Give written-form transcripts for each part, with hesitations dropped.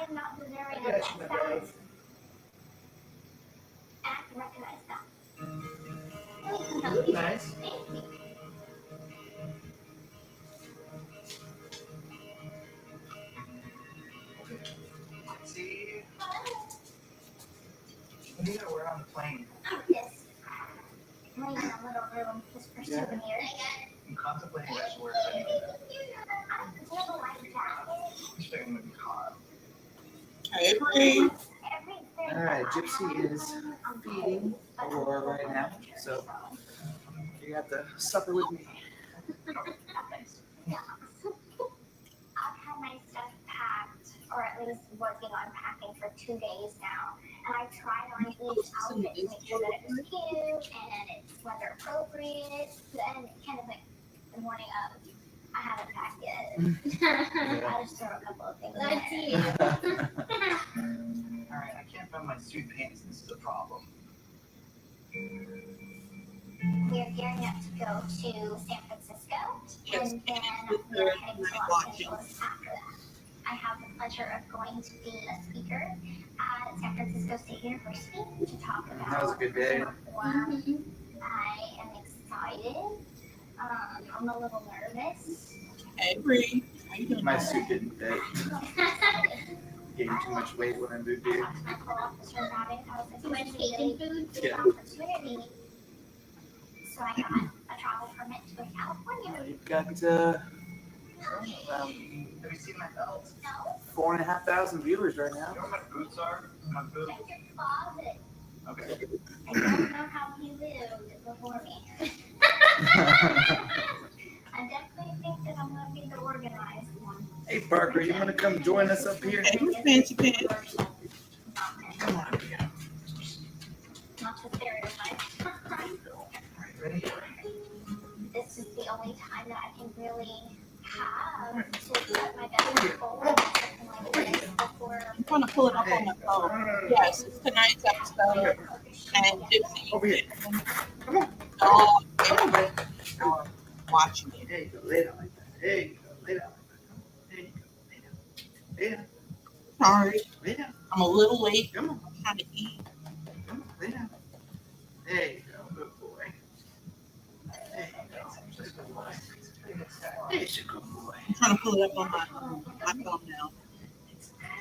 I'm not deserving of that status. And I can recognize that. Nice. Thank you. See? What do you gotta wear on the plane? This. I'm in a little room just for souvenirs. I'm contemplating what I should wear to any of that. I feel like that. I'm just thinking I'm gonna be hot. Avery. All right, Gypsy is feeding Aurora right now, so you have to supper with me. Yeah. I've had my stuff packed, or at least working on packing for 2 days now. And I tried on each outfit to make sure that it was cute and it's weather appropriate. And kind of like the morning of, I haven't packed yet. I just throw a couple of things in there. All right, I can't find my suit pants. This is a problem. We're gearing up to go to San Francisco, and then we're heading to Los Angeles after that. I have the pleasure of going to be a speaker at San Francisco State University to talk about. That was a good day. I am excited. I'm a little nervous. Avery. How you doing? My suit didn't fit. Gained too much weight when I moved here. I medical officer about it. I was like, Too much Cajun food? Yeah. Opportunity. So I got a travel permit to go to California. You've got Have you seen my belt? No, 4,500 viewers right You now. know where my boots are? My boots? check your closet. Okay. I don't know how he lived before me. I definitely think that I'm going to be the organized one. Hey Parker, you want to come join us up here? Hey, fancy pants. Come on up here. Not to stereotype. Ready? This is the only time that I can really have to let my belly full or something like this before. I'm trying to pull it up on my phone. Yes, it's tonight's episode. And Gypsy. Over here. Come on. Oh, Come on, buddy. you're watching it. There you go. Lay down like that. There you go. Lay down like that. There you go. Lay down. Lay down. Sorry, Lay down. I'm a little late. Come on. I'm trying to eat. Come on. Lay down. There you go. Good boy. There you go. Good boy. There's a good boy. I'm trying to pull it up on my phone now.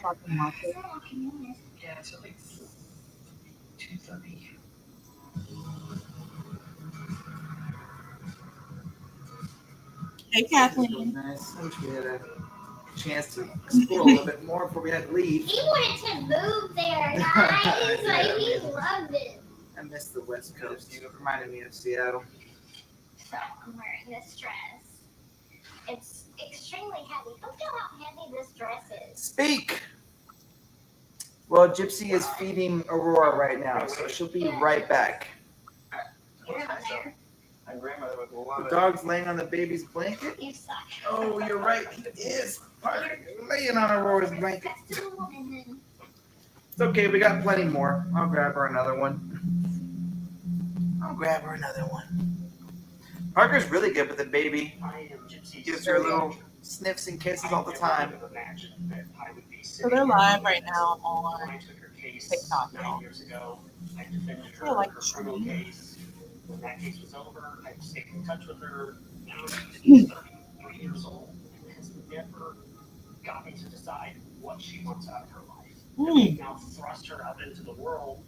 Talking about it. Yeah, it's like 2:30. Hey, That was Kathleen. nice. I wish we had a chance to explore a little bit more before we had to leave. He wanted to move there, guys. Like, he loved it. I miss the West Coast. It reminded me of Seattle. So I'm wearing this dress. It's extremely heavy. Look at how heavy this dress is. Speak! Well, Gypsy is feeding Aurora right now, so she'll be right back. You're not there. My grandmother would love The it. dog's laying on the baby's blanket. You suck. Oh, you're right. He is. Parker, laying on Aurora's blanket. Festival and then It's okay. We got plenty more. I'll grab her another one. Parker's really good with the baby. I am Gypsy. Gives her little sniffs and kisses all the time. So they're live right now on I took her case TikTok. 9 years ago. I defended her I like her the criminal stream. case. When that case was over, I stayed in touch with her. Now she's 33 years old and has never gotten to decide what she wants out of her life. Hmm. Now thrust her out into the world,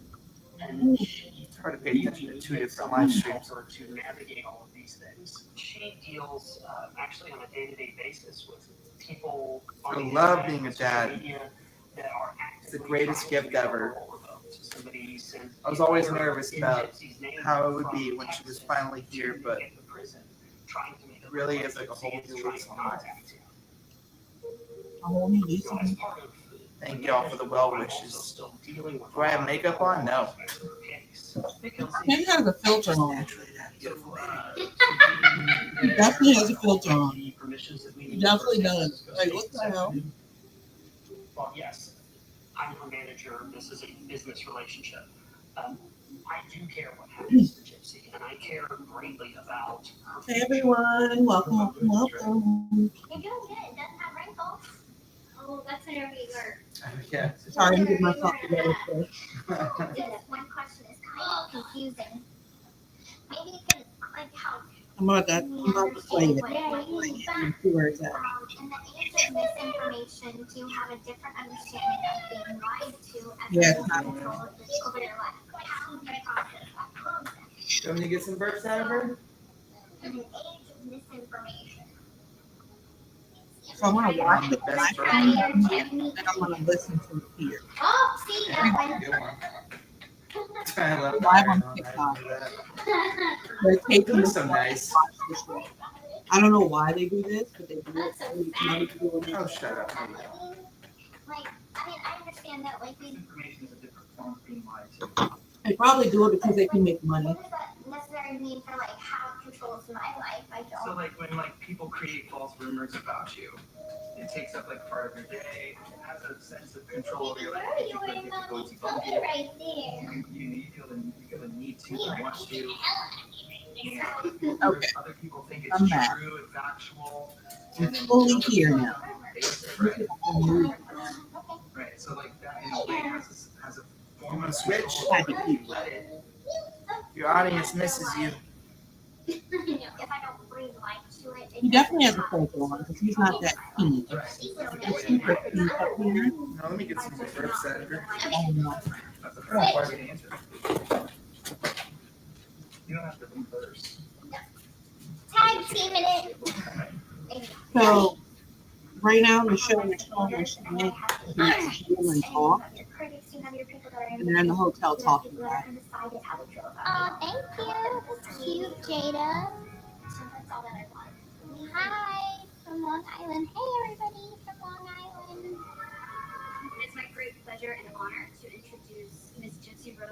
and she It's hard to pay attention to two different live streams. helps her to navigate all of these things. She deals actually on a day-to-day basis with people on I the love internet, being a social dad. media that are It's the actively greatest trying to gift get ever. a hold of them. So somebody sent I was always her nervous in about Gypsy's name how it would from be when she was Texas finally here, to but get to prison, trying to make it really is like a Gypsy whole is new trying lease to on life. contact him. A whole new lease So on as life. part of Thank y'all for the well I'm wishes. also still dealing with Do I have makeup on? No. Maybe has a filter on. Naturally, that beautiful baby. He definitely has a filter on. The permissions that we He need definitely for San does. Francisco Like, State what the hell? Well, yes, I'm her manager. This is a business relationship. I do care what happens to Gypsy, and I care greatly about her. Hey everyone, welcome. you're doing good. It doesn't have wrinkles. So that's whenever we were. Yeah. Sorry, I'm getting myself together. So. This one question is kind of confusing. Maybe you can like help I'm about to play it. Yeah, And see where it's at. in the age of misinformation, do you have a different understanding of being lied to as Yeah, a it's not- control over your life? Like how do you process that process? You want me to get some burps out of her? In an age of misinformation. So I want to watch it, Best but Try your technique. then I want to listen to it here. Oh, see that one. Good one. I love Live that. on TikTok. I do that. But it takes It me was to so nice. watch the show. I don't know why they do this, but they do it. That's so Every sad. night they do it. Oh, shut up. Like, I mean, I understand that, like, we. Information is a different form of being lied to. They probably do it because they can make money. What does that necessarily mean for, like, how it controls my life? I So don't. like when like people create false rumors about you, it takes up like part of your day, it has a sense of control over your life. Where are It you makes wearing you mommy's feel toy difficult. right there? You feel the need to and want to. And Okay. other people think I'm it's back. true, it's factual. I'm and then fully you here don't now. face it, Look Right, at the movie. right. So like that in a way has a You form wanna of switch? control over you. You let it. Your audience misses you. If I don't bring life to it. He definitely has a filter on because he's not that keen. Right. He's super keen up here. No, let me get some burps out of her. Oh no. That's the first part of the answer. You don't have to be first. Tag teaming it. So right now in the show, they're showing where she went to the school and talk, and they're in the hotel talking about it. Oh, thank you. That's cute, Jada. Hi from Long Island. Hey, everybody from Long Island. It's my great pleasure and honor to introduce Miss Gypsy Rose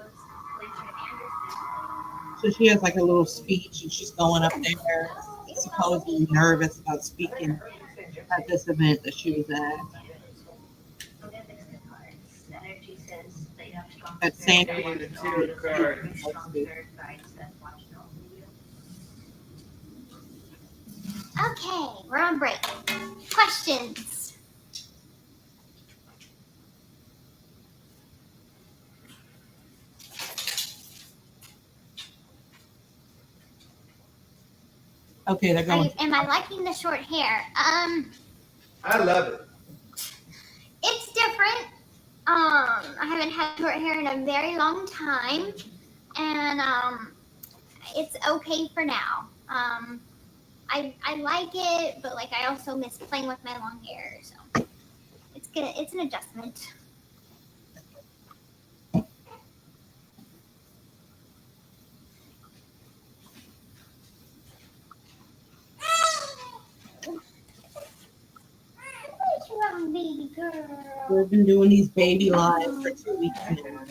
Blanchard Anderson. So she has like a little speech, and she's going up there, supposedly nervous about speaking at this event that she was at. At San Okay, we're on break. Questions. Okay, they're going. Am I liking the short hair? I love it. It's different. I haven't had short hair in a very long time, and it's okay for now. I like it, but like I also miss playing with my long hair, so it's good. It's an adjustment. What's wrong, baby girl? We've been doing these baby lives for 2 weeks now.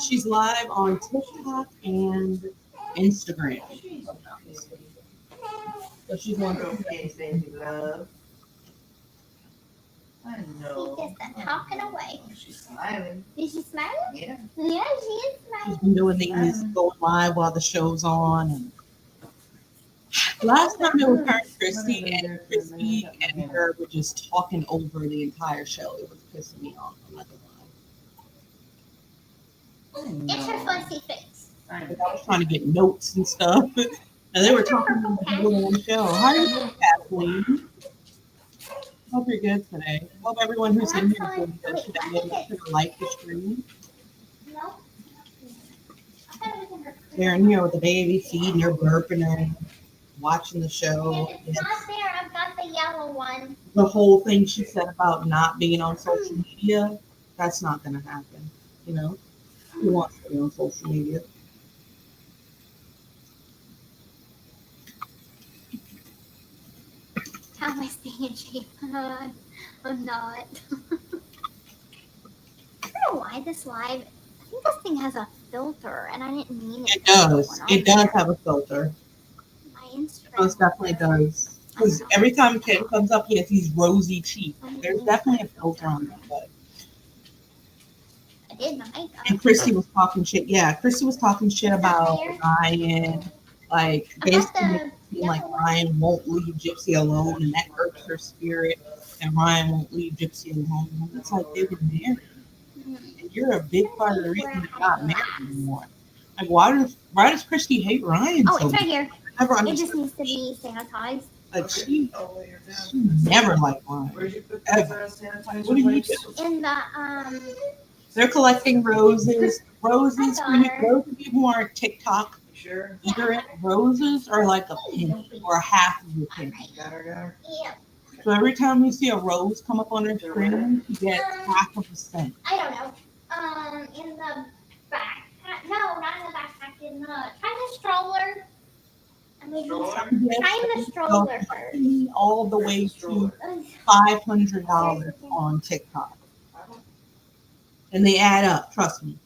She's live on TikTok and Instagram. So she's on. Okay, baby love. I She's know. just talking away. She's smiling. Is she smiling? Yeah. Yeah, she is She's smiling. been doing these going live while the show's on. And last time it was her and Christy and her were just talking over the entire show. It was pissing me off. I'm not gonna lie. It's her fussy face. I But I was trying to get notes and stuff. And they were talking about the whole show. How are you doing, Kathleen? Hope you're good today. Hope everyone who's in here is doing good today. Make sure to like the stream. No? I thought it was in her. They're in here with the baby, feeding her, burping her, watching the show. If it's not there, I've got the yellow one. The whole thing she said about not being on social media, that's not going to happen. You know, who wants to be on social media? How am I staying in shape? I'm not. I don't know why this live. I think this thing has a filter, and I didn't mean it. It does. It does have a filter. My It Instagram. most definitely does. Because every time Ken comes up, he has these rosy cheeks. There's definitely a filter on it. But. I did my makeup. And Christy was talking shit. Yeah, Christy was talking shit about Ryan. Like, I got basically the making it seem like Ryan won't leave Gypsy alone, and that hurts her spirit. and Ryan won't leave Gypsy alone. It's like they were married. And you're a big part of the reason they got married anymore. Like, why does Christy hate Ryan Oh, so it's much? right here. I never It just understood. needs to be sanitized. Like, she never liked Ryan. Where'd you put Ever. sanitizer? What do you do? In the They're collecting roses. Roses, I got her. those of you who aren't TikTok Sure. ignorant, roses are like a penny or half of a penny. Got her. Yeah. So every time you see a rose come up on her screen, you get half of a cent. I don't know. In the backpack. No, not in the backpack. In the try the stroller. I mean, try the stroller first. All the way to $500 on TikTok. And they add up, trust me.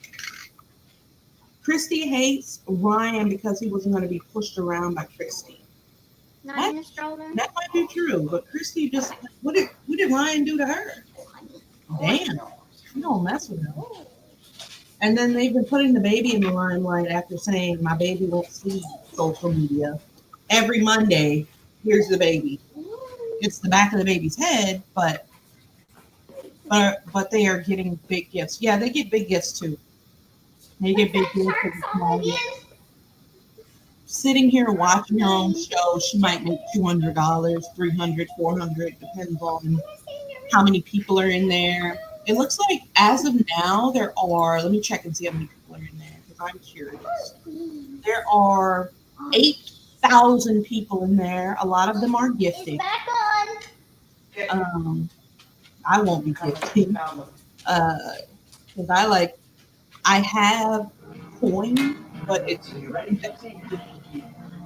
Christy hates Ryan because he wasn't going to be pushed around by Christy. Not in the stroller. That might be true, but Christy just, what did Ryan do to her? Damn, she don't mess with him. And then they've been putting the baby in the limelight after saying my baby won't see social media. Every Monday, here's the baby. It's the back of the baby's head, but they are getting big gifts. Yeah, they get big gifts too. They get big gifts for the small gifts. Sitting here watching her own show, she might make $200, $300, $400, depends on how many people are in there. It looks like as of now there are. Let me check and see how many people are in there because I'm curious. There are 8,000 people in there. A lot of them are gifting. Back on. I won't be gifting because I have coins, but it's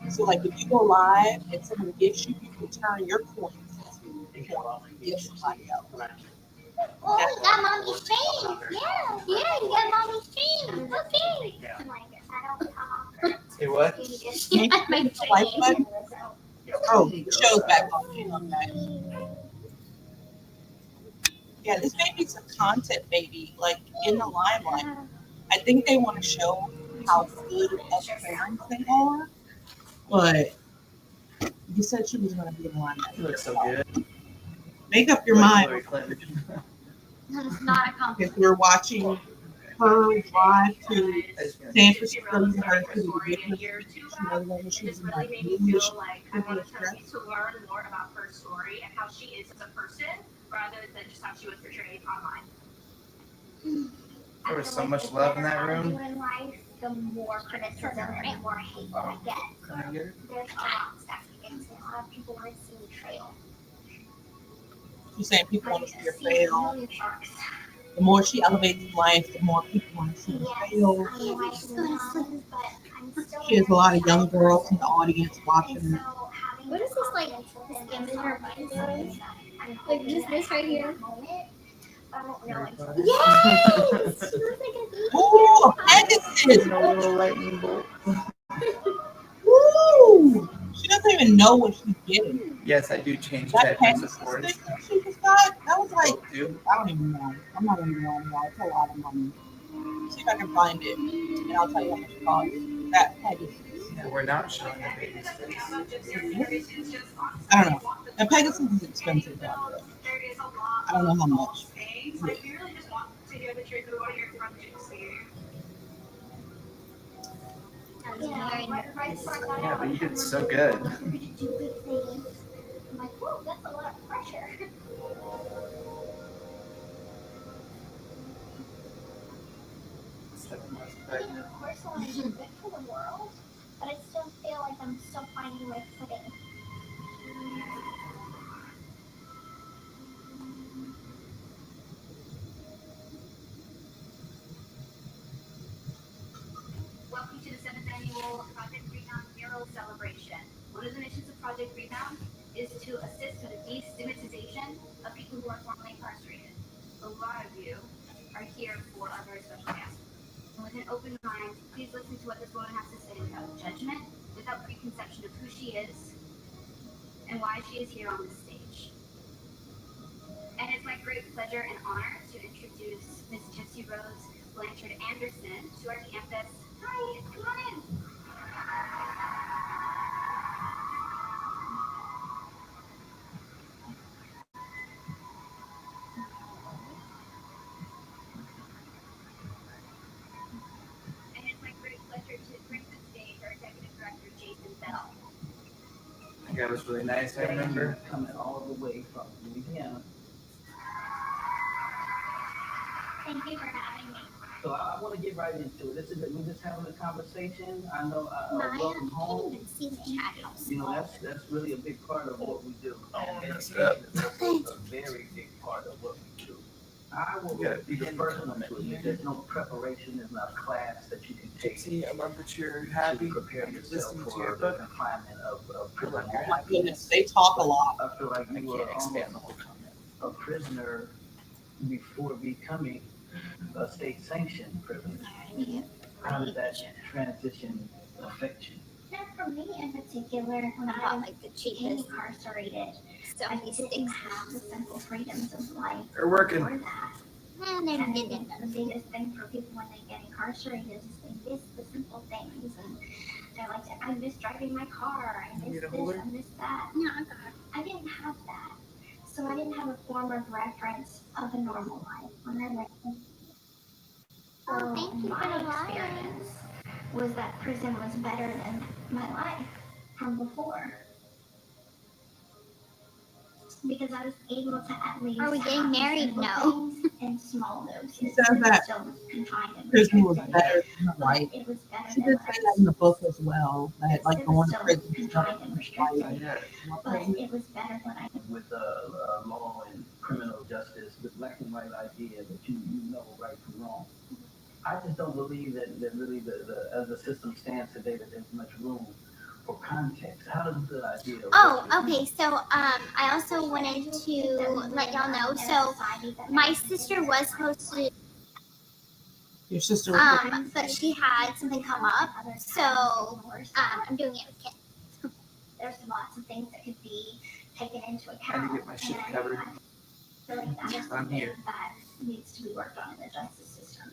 so like if you go live and someone gives you, you can turn your coins to give somebody else. Oh, you got mommy's chain. Yeah, you got mommy's chain. Okay. I'm like, I don't talk. Say what? You got my Like chain. what? Oh, the show's back on. Okay. Yeah, this baby's a content baby, like in the limelight. I think they want to show how good of parents they are, but you said she was going to be in the limelight. You look so good. Make up your Like mind. Hillary Clinton. It's not a compliment. If we're watching her drive to San Francisco University to get her, she knows when she's in like English, English dress. To learn more about her story and how she is as a person, rather than just how she was portrayed online. There was so much love in that room. In life, the more criticism and the more hate that I get. Can I get it? There's a lot of stuff against me. A lot of people want to see me fail. She's saying people I want to see her see a fail. million sharks. The more she elevates life, the more people want to see her Yes, fail. I know I can, but I'm still She has a lot of young girls in the audience watching And her. so having What is this, like, confidence this image in or myself video? is that I'm Like, hoping just that this right here? moment, I don't know until Everybody. Yes! She looks like a baby. Ooh, a Pegasus! No little lightning bolt. Woo! She doesn't even know what she's getting. Yes, I do change That Chatter's Pegasus of course. sticker she just got, that was like, Both do. I don't even know. I'm not even going to know. It's a lot of money. See if I can find it, and I'll tell you how much it costs. That Pegasus. Yeah, we're not showing the baby's face. I don't know. That Pegasus is expensive, though. I don't know how much. Like, you really just want to hear the truth. We want to hear it from Gypsy. Yeah, but you did so good. I'm like, whoa, that's a lot of pressure. Of course, I want to do good for the world, but I still feel like I'm still finding my footing. Welcome to the 7th annual Project Rebound Mural Celebration. One of the missions of Project Rebound is to assist with the destigmatization of people who are formerly incarcerated. A lot of you are here for our very special guest. And with an open mind, please listen to what this woman has to say without judgment, without preconception of who she is, and why she is here on this stage. And it's my great pleasure and honor to introduce Miss Gypsy Rose Blanchard Anderson to our campus. Hi, come on in. guy was really nice, I remember. Coming all the way from Louisiana. Thank you for having me. So I want to get right into it. We're just having a conversation. I know Maya, welcome I home. can't even see the chat house. You know, that's really a big part of what we do. And mess it up. education is also a very big part of what we do. I will You gotta be be the the first first one to admit there's no preparation, there's not a class that you can take Gypsy, I love that you're happy. to prepare yourself Listening to for your the book. confinement of prison. Oh my goodness, they talk a lot. I feel like I you were can't expand the almost whole comment. a prisoner before becoming a state-sanctioned prisoner. How did that transition affect you? Now, for me in particular, when I I bought was like the being cheapest incarcerated, so I many didn't sticks. have the simple freedoms of life They're working. before that. And they And didn't. the biggest thing for people when they get incarcerated is they miss the simple things. And they're like, I miss driving my car, I You miss need a this, holder? I miss that. No, I got it. I didn't have that. So I didn't have a form of reference of a normal life when I went. Oh, thank you for my the light. experience was that prison was better than my life from before. Because I was able to at least Are we getting have the married? simple No. things in small doses. She says It was that still confined and prison was restricted, better than her but life. it was better She than did say that in the book as well, that like It going was to still prison is better confined and than her restricted, life. Yeah. but it was better than I With law and criminal justice, the black and white idea that you know right from wrong. I just don't believe that really as the system stands today that there's much room for context. How does the idea of Oh, what you- okay. So I also wanted to let y'all know. So my sister was supposed to, Your sister, but she had something come up. So I'm doing it with Kit. There's lots of things that could be taken into I account. need to get my shit and covered. I feel like that is I'm something here. that needs to be worked on in the justice system.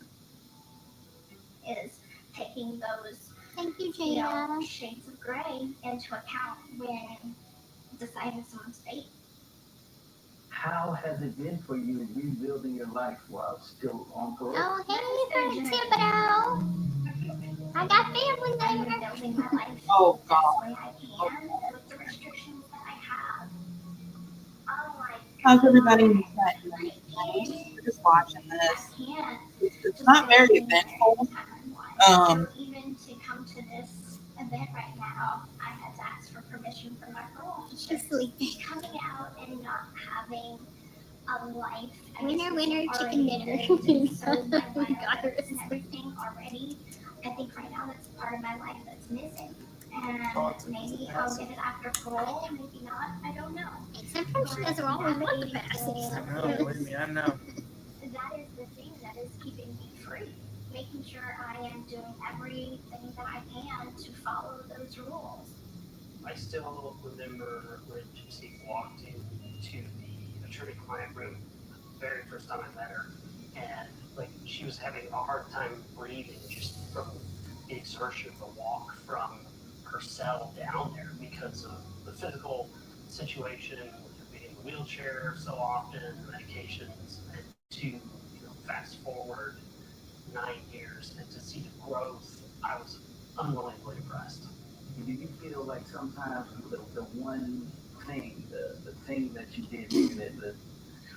Is taking those, Thank you, you know, Jada. shades of gray into account when deciding someone's fate. How has it been for you rebuilding your life while still on parole? Oh, hey, from Thibodeau. I got family I'm there. rebuilding my life oh the God, best way I can with the restrictions that I have. Oh my how's everybody in the chat tonight? We're just watching this. can't. It's not very eventful. Even to come to this event right now, I had to ask for permission from my parole officer. She's sleeping. Coming out and not having a life. I Winner, guess, winner, it's chicken already dinner. been served by my Got her parents and everything already. I think right now that's part of my life that's missing. And maybe I'll get it after parole, maybe not. I don't know. Sometimes she doesn't always want the best. I know, believe me, I know. That is the thing that is keeping me free. Making sure I am doing everything that I can to follow those rules. I still remember when Gypsy walked into the attorney-client room the very first time I met her, and like she was having a hard time breathing just from the exertion of the walk from her cell down there because of the physical situation with her being in the wheelchair so often, medications, and to fast forward 9 years and to see the growth, I was unbelievably impressed. Do you feel like sometimes the one thing, the thing that you did maybe that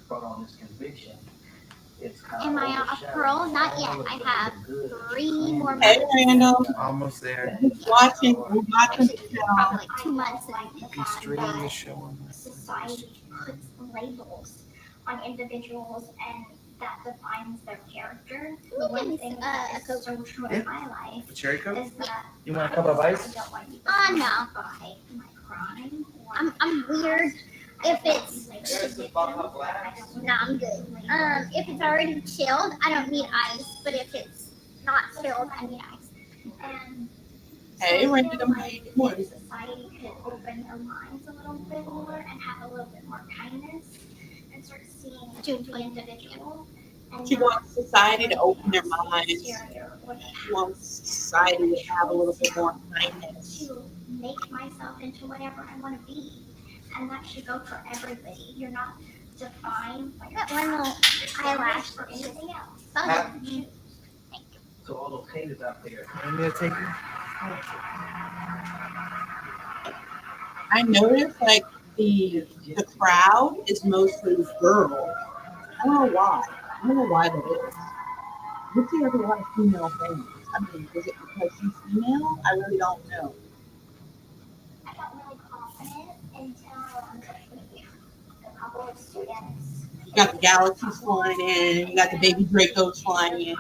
brought on this conviction, it's kind Am of I off parole? Not yet. I have 3 more Hey, months. Randall. Almost there. Watching, we're watching the Actually, show. probably like 2 months. Be streaming the show on my Society puts labels on individuals and that defines their character. The one thing that is so true in my life The cherry coke? is that You want a cup of ice? I don't want you to No. by my crime. Or I'm weird. If it's no, no, I'm good. If it's already chilled, I don't need ice. But if it's not chilled, I need ice. And Hey, so I feel Randall. like if society could open their minds a little bit more and have a little bit more kindness and start seeing the individual. And She not wants society to open their everything minds. exterior or the She wants society to have a little bit more kindness. to make myself into whatever I want to be. And that should go for everybody. You're not defined by That one little eyelash. or anything else. Huh? So all those haters out there, Want me to take you? I noticed like the crowd is mostly girls. I don't know why. I don't know why that is. Gypsy has a lot of female fans. I mean, is it because she's female? I really don't know. I felt really confident until a couple of students. You got the galaxies flying in. You got the baby Dracos flying in.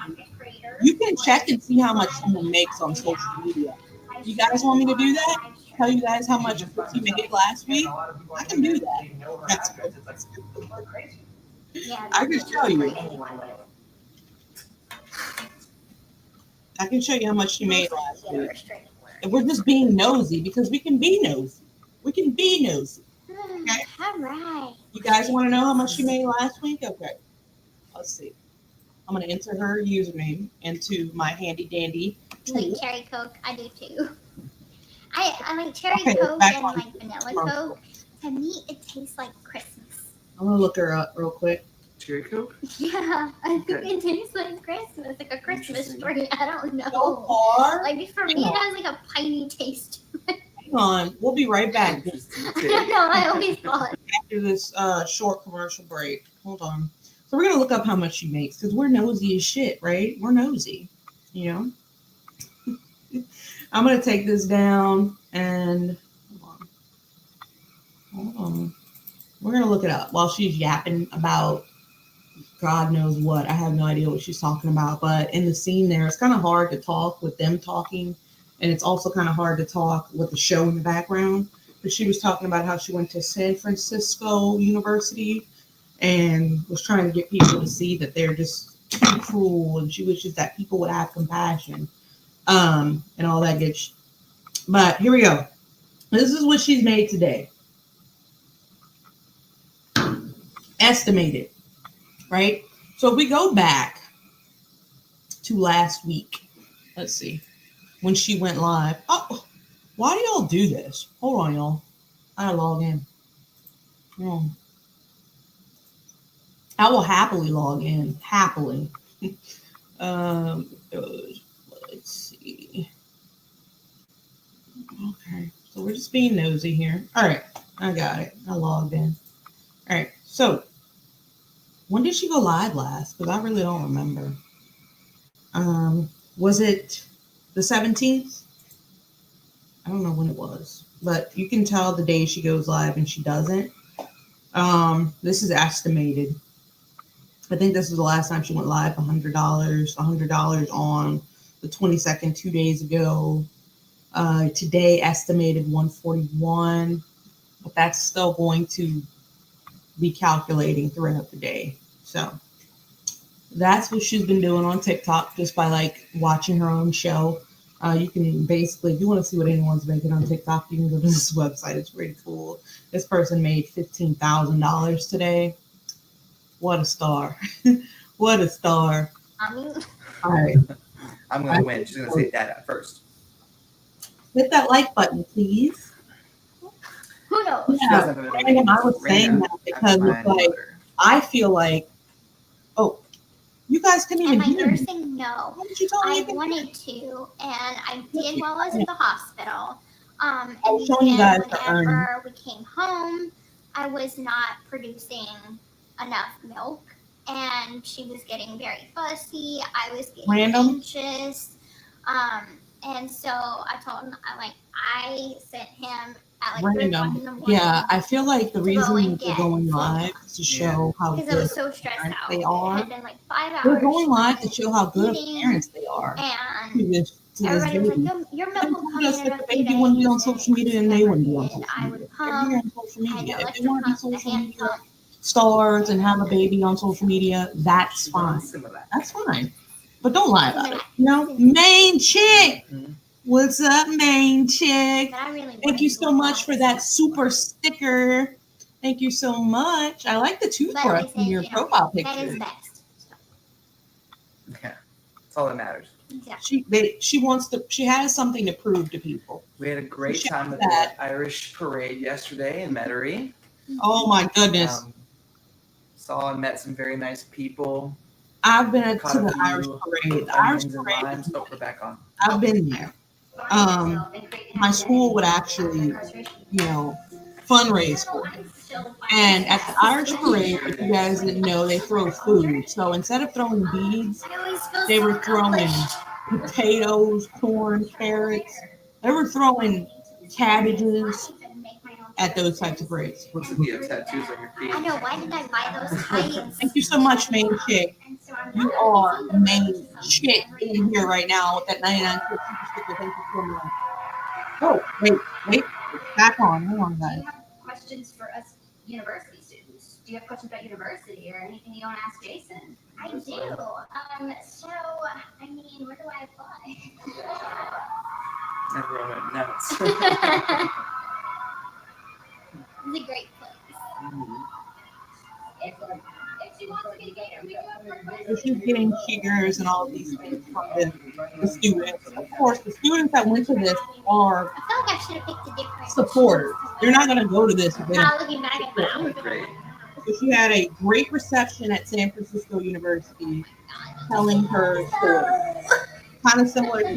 You can check and see how much someone makes on social media. You guys want me to do that? Tell you guys how much Gypsy made last week? I can do that. That's good. Yeah, I can show you. I can show you how much she made last week. And we're just being nosy because we can be nosy. We can be nosy. Okay. All right. You guys want to know how much she made last week? Okay. Let's see. I'm going to enter her username into my handy dandy You like tool. cherry Coke? I do too. I like cherry Okay, Coke back and on like vanilla commercial. Coke. To me, it tastes like Christmas. I'm going to look her up real quick. Cherry Coke? Yeah, I think Okay. it tastes like Christmas, like a Christmas tree. I don't So know. far, Like for me, it has like a piney taste. hang on. We'll be right back Interesting I take. don't know. I always thought. after this short commercial break. Hold on. So we're going to look up how much she makes because we're nosy as shit, right? We're nosy, you know? I'm going to take this down and hold on. We're going to look it up while she's yapping about God knows what. I have no idea what she's talking about. But in the scene there, it's kind of hard to talk with them talking. And it's also kind of hard to talk with the show in the background. But she was talking about how she went to San Francisco University and was trying to get people to see that they're just too cruel. And she wishes that people would have compassion and all that good shit. But here we go. This is what she's made today. Estimated, right? So if we go back to last week, let's see, when she went live. Oh, why do y'all do this? Hold on, y'all. I gotta log in. I will happily log in. Happily. Let's see. Okay, so we're just being nosy here. All right, I got it. I logged in. All right, so when did she go live last? Because I really don't remember. Was it the 17th? I don't know when it was, but you can tell the day she goes live and she doesn't. This is estimated. I think this was the last time she went live, $100 on the 22nd, 2 days ago. Today estimated 141, but that's still going to be calculating throughout the day. So that's what she's been doing on TikTok, just by like watching her own show. You can basically, if you want to see what anyone's making on TikTok, you can go to this website. It's pretty cool. This person made $15,000 today. What a star. What a star. All right. I'm going to win. She's going to say that at first. Hit that like button, please. Who knows? Yeah, and I was saying that because it's like, I feel like, oh, you guys couldn't even Am I hear me. nursing? No. Why did you tell me I you could wanted to, and I did while I was at the hospital. And I was showing you then guys the urn. whenever we came home, I was not producing enough milk, and she was getting very fussy. I was getting anxious. And so I told him, I sent him at like 3 o'clock in the morning. Yeah, I feel like the reason they're going live is to show how because I was good so stressed out. they It are. had been like 5 hours. They're going live to show how good of eating, parents they are. And to this everybody was baby. like, your milk will come They told us in that a the few baby wouldn't be on days, social media and they wouldn't be on and social I media. would They're pump. here on social I had media. the If they want to be electric pump, the social hand media pump. stars and have a baby on social media, that's fine. That's fine. But don't lie about it. You know, main chick. What's up, main chick? But I really Thank you so much for that super sticker. Thank you so much. I like the toothbrush in your profile That picture. is best. Yeah, that's all that matters. Exactly. She has something to prove to people. We had a great She time at that. the Irish parade yesterday in Metairie. Oh my goodness. Saw and met some very nice people. I've been to Caught a the few Irish parade. The Irish onions and parade. limes. Oh, we're back on. I've been there. my school would actually, fundraise for it. And at the Irish parade, if you guys didn't know, they throw food. So instead of throwing beads, I always feel they so were throwing accomplished. potatoes, corn, carrots. They were throwing cabbages at those types of parades. You have tattoos on your feet. I know. Why did I buy those tights? Thank you so much, main chick. You are the main chick in here right now with that 99 cent super sticker. Thank you so much. Oh, wait. Back on. Hang on, Do guys. you have questions for us university students? Do you have questions about university or anything you want to ask Jason? I do. So, I mean, where do I apply? Everyone went nuts. It's a great place. If she wants to get gator, we do have her So she's getting cheers and all these things from the students. Of course, the students that went to this are I feel like I should have picked a different. supporters. They're not going to go to this if they Now don't. looking back at my outfit. Great. So she had a great reception at San Francisco University telling her story. Kind of similar to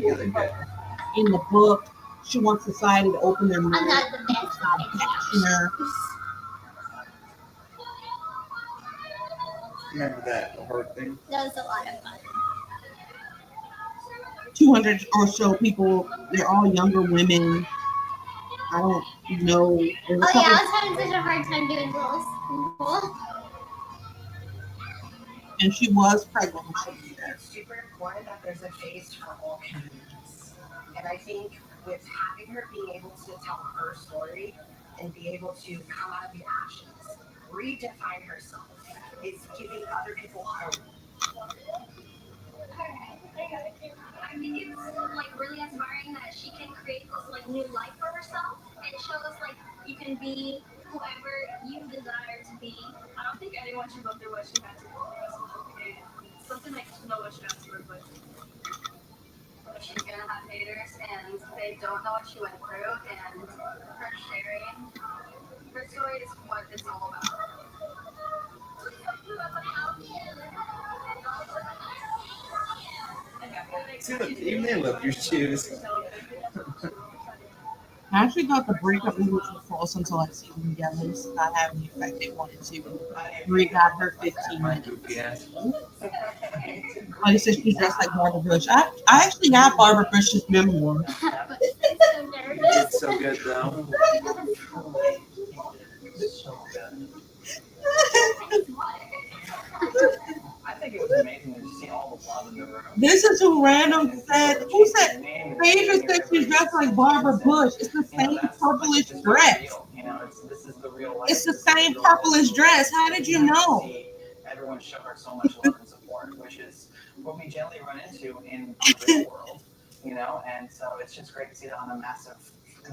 in the book. She wants society to open their I'm minds. not the best. Stop bashing her. Remember that hard thing? That was a lot of fun. 200 or so people. They're all younger women. I don't know. There's a Oh yeah, couple, I was having such a hard time doing those. Cool. and she was pregnant when she was there. It's super important that there's a face for all communities. And I think with having her being able to tell her story and be able to come out of the ashes, redefine herself, is giving other people hope. I think it's like really inspiring that she can create this like new life for herself and show us like you can be whoever you desire to be. I don't think anyone should go through what she had to go through. Something like to know what she went through, but she's gonna have haters and they don't know what she went through, and her sharing her story is what it's all about. See, look, even they love your shoes. I actually thought the breakup movies were false until I seen them together. This is not having the effect they wanted to. Marie got her 15 My minutes. goofy ass. Oh, he says she dressed like Barbara Bush. I actually got Barbara Bush's memoir. But it's so nervous. It's so good though. I think it was amazing to see all the love in the room. This is who random said. Who said? Phaedra said she's dressed like Barbara Bush. It's the same purplish dress. This is the real life. It's the same purplish dress. How did you know? Everyone showed her so much love and support, which is what we generally run into in the real world, and so it's just great to see that in a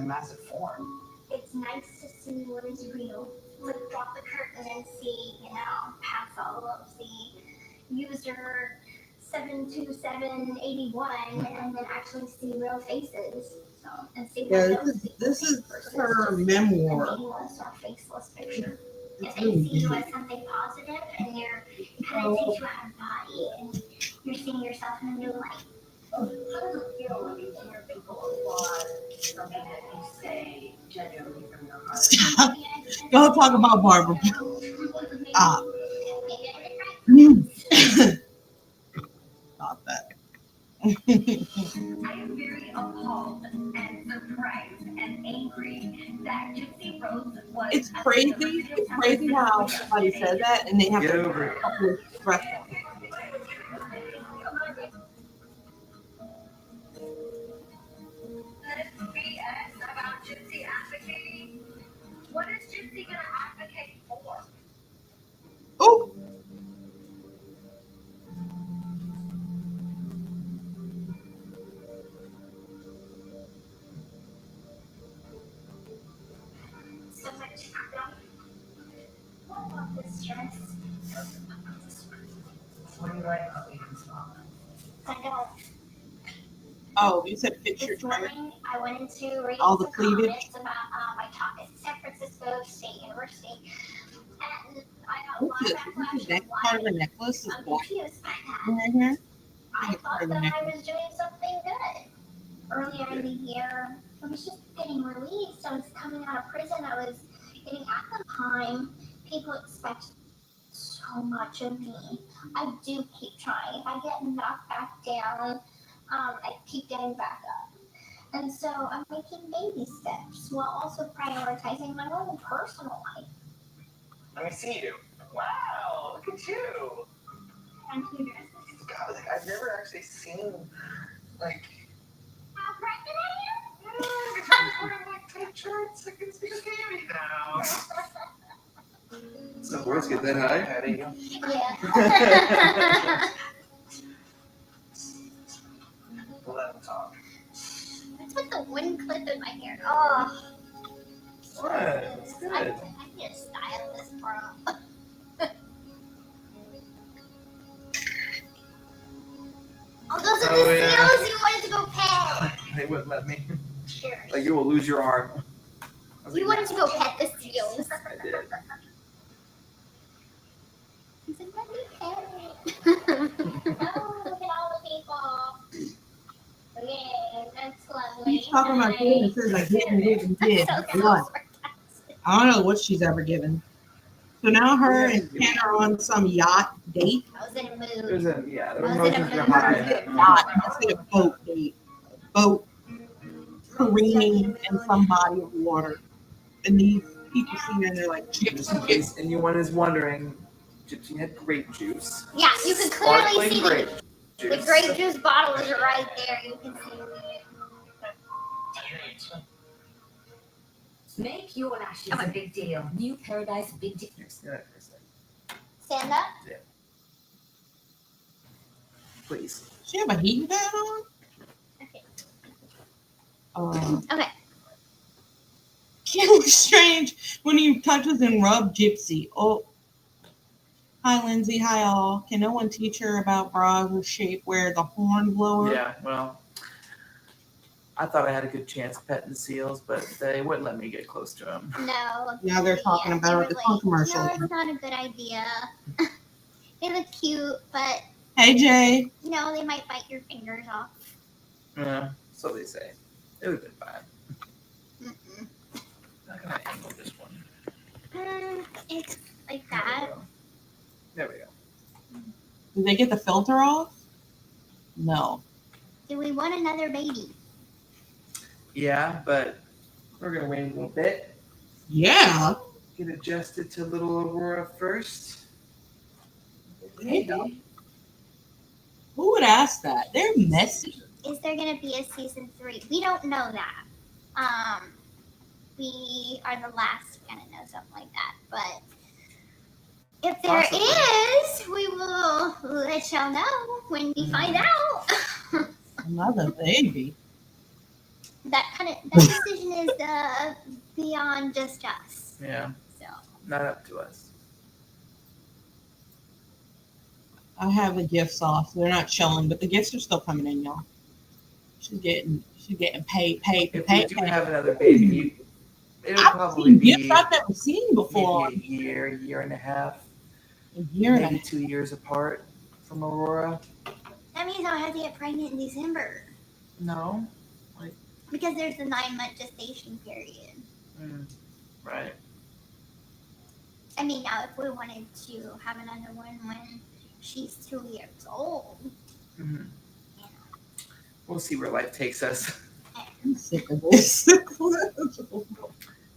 massive form. It's nice to see what is real. Like drop the curtain and see, past all of the user 72781 and then actually see real faces. So and see Yeah, what this is versus her just memoir. a nameless or faceless picture. It's If really they see you good. as something positive and you're kind of takes you out of body and you're seeing yourself in a new light. How does it feel when you hear people applaud something that you say genuinely from your heart? Stop. Don't talk about Barbara. Stop. Stop that. I am very appalled and surprised and angry that Gypsy Rose was. It's crazy. It's crazy how somebody said that and they have Get to over it. publish restaurants. This BS about Gypsy advocating. What is Gypsy gonna advocate for? Oh, So much what about this dress? What do you write about Aiden's mom? I don't. oh, you said fix your This shirt. morning, I went into reading All the some cleavage? comments about my talk at San Francisco State University, and I got a lot What's of this? backlash. This is neck part of the necklace is I'm black confused by that. right here. I it's part thought of the that I necklace. was doing something good. earlier in the year. I was just getting released. I was coming out of prison. I was getting out of time. People expect so much of me. I do keep trying. If I get knocked back down, I keep getting back up. And so I'm making baby steps while also prioritizing my own personal life. Let me see you. Wow, look at you. And you God, like, I've never actually seen, like, how pregnant I am? I'm wearing like tight shorts. I can see the baby now. Some boys get that high. How do you? Yeah. Let them talk. What's with the one clip in my hair? Oh, What? It's I good. need to style this bro. Oh, those are Oh, the yeah. seals you wanted to go pet. They wouldn't let me. Cheers. Like, you will lose your arm. I was You like, wanted to go pet the seals. I did. He's like, let me pet it. Oh, look at all the people. Yeah, that's lovely. He's talking about food and says like given. That's so What? sarcastic. I don't know what she's ever given. So now her and Ken are on some yacht date. I was in a It mood. was a, yeah, the Was it a emotions were mood? high. Yacht. Let's say a boat date. Boat careening in some body of water. And these people see her and they're like, Just in case anyone is wondering, Gypsy had grape juice. Yeah, you can clearly Sparkling see grape the juice. grape juice bottle is right there. You can see it. Make your lashes a big deal. New Paradise Big Deal. Yes, yeah, for a second. Stand up. Please. she have a heating pad on? Okay. Okay. It was strange when he touches and rub Gypsy. Oh, hi Lindsay, hi all. Can no one teach her about bras or shapewear, the horn blower? Yeah, well, I thought I had a good chance petting the seals, but they wouldn't let me get close to them. No. Now they're talking Yeah, about they it were at the phone commercial. No, it's not a good idea. They look cute, but Hey Jay. no, they might bite your fingers off. Yeah, so they say. It would have been fine. Mm-mm. I'm gonna angle this one. It's like There that. we go. There we go. Did they get the filter off? No. Do we want another baby? Yeah, but we're gonna wait a little bit. Yeah. Get adjusted to little Aurora first. Hey, who would ask that? They're messy. Is there going to be a season 3? We don't know that. We are the last to kind of know something like that. But if there Possibly. is, we will let y'all know when we find out. Another baby. That decision is beyond just us. Yeah, So not up to us. I have the gifts off. So they're not showing, but the gifts are still coming in, y'all. She's getting paid. If we do have another baby, it'll I've probably seen be gifts I've never seen before. maybe a year and a half, A year and a maybe half. 2 years apart from Aurora. that means I'll have to get pregnant in December No, because there's a 9-month gestation period. right. I mean, now if we wanted to have another one when she's 2 years old, Mhm. We'll see where life takes us. I'm sick of this.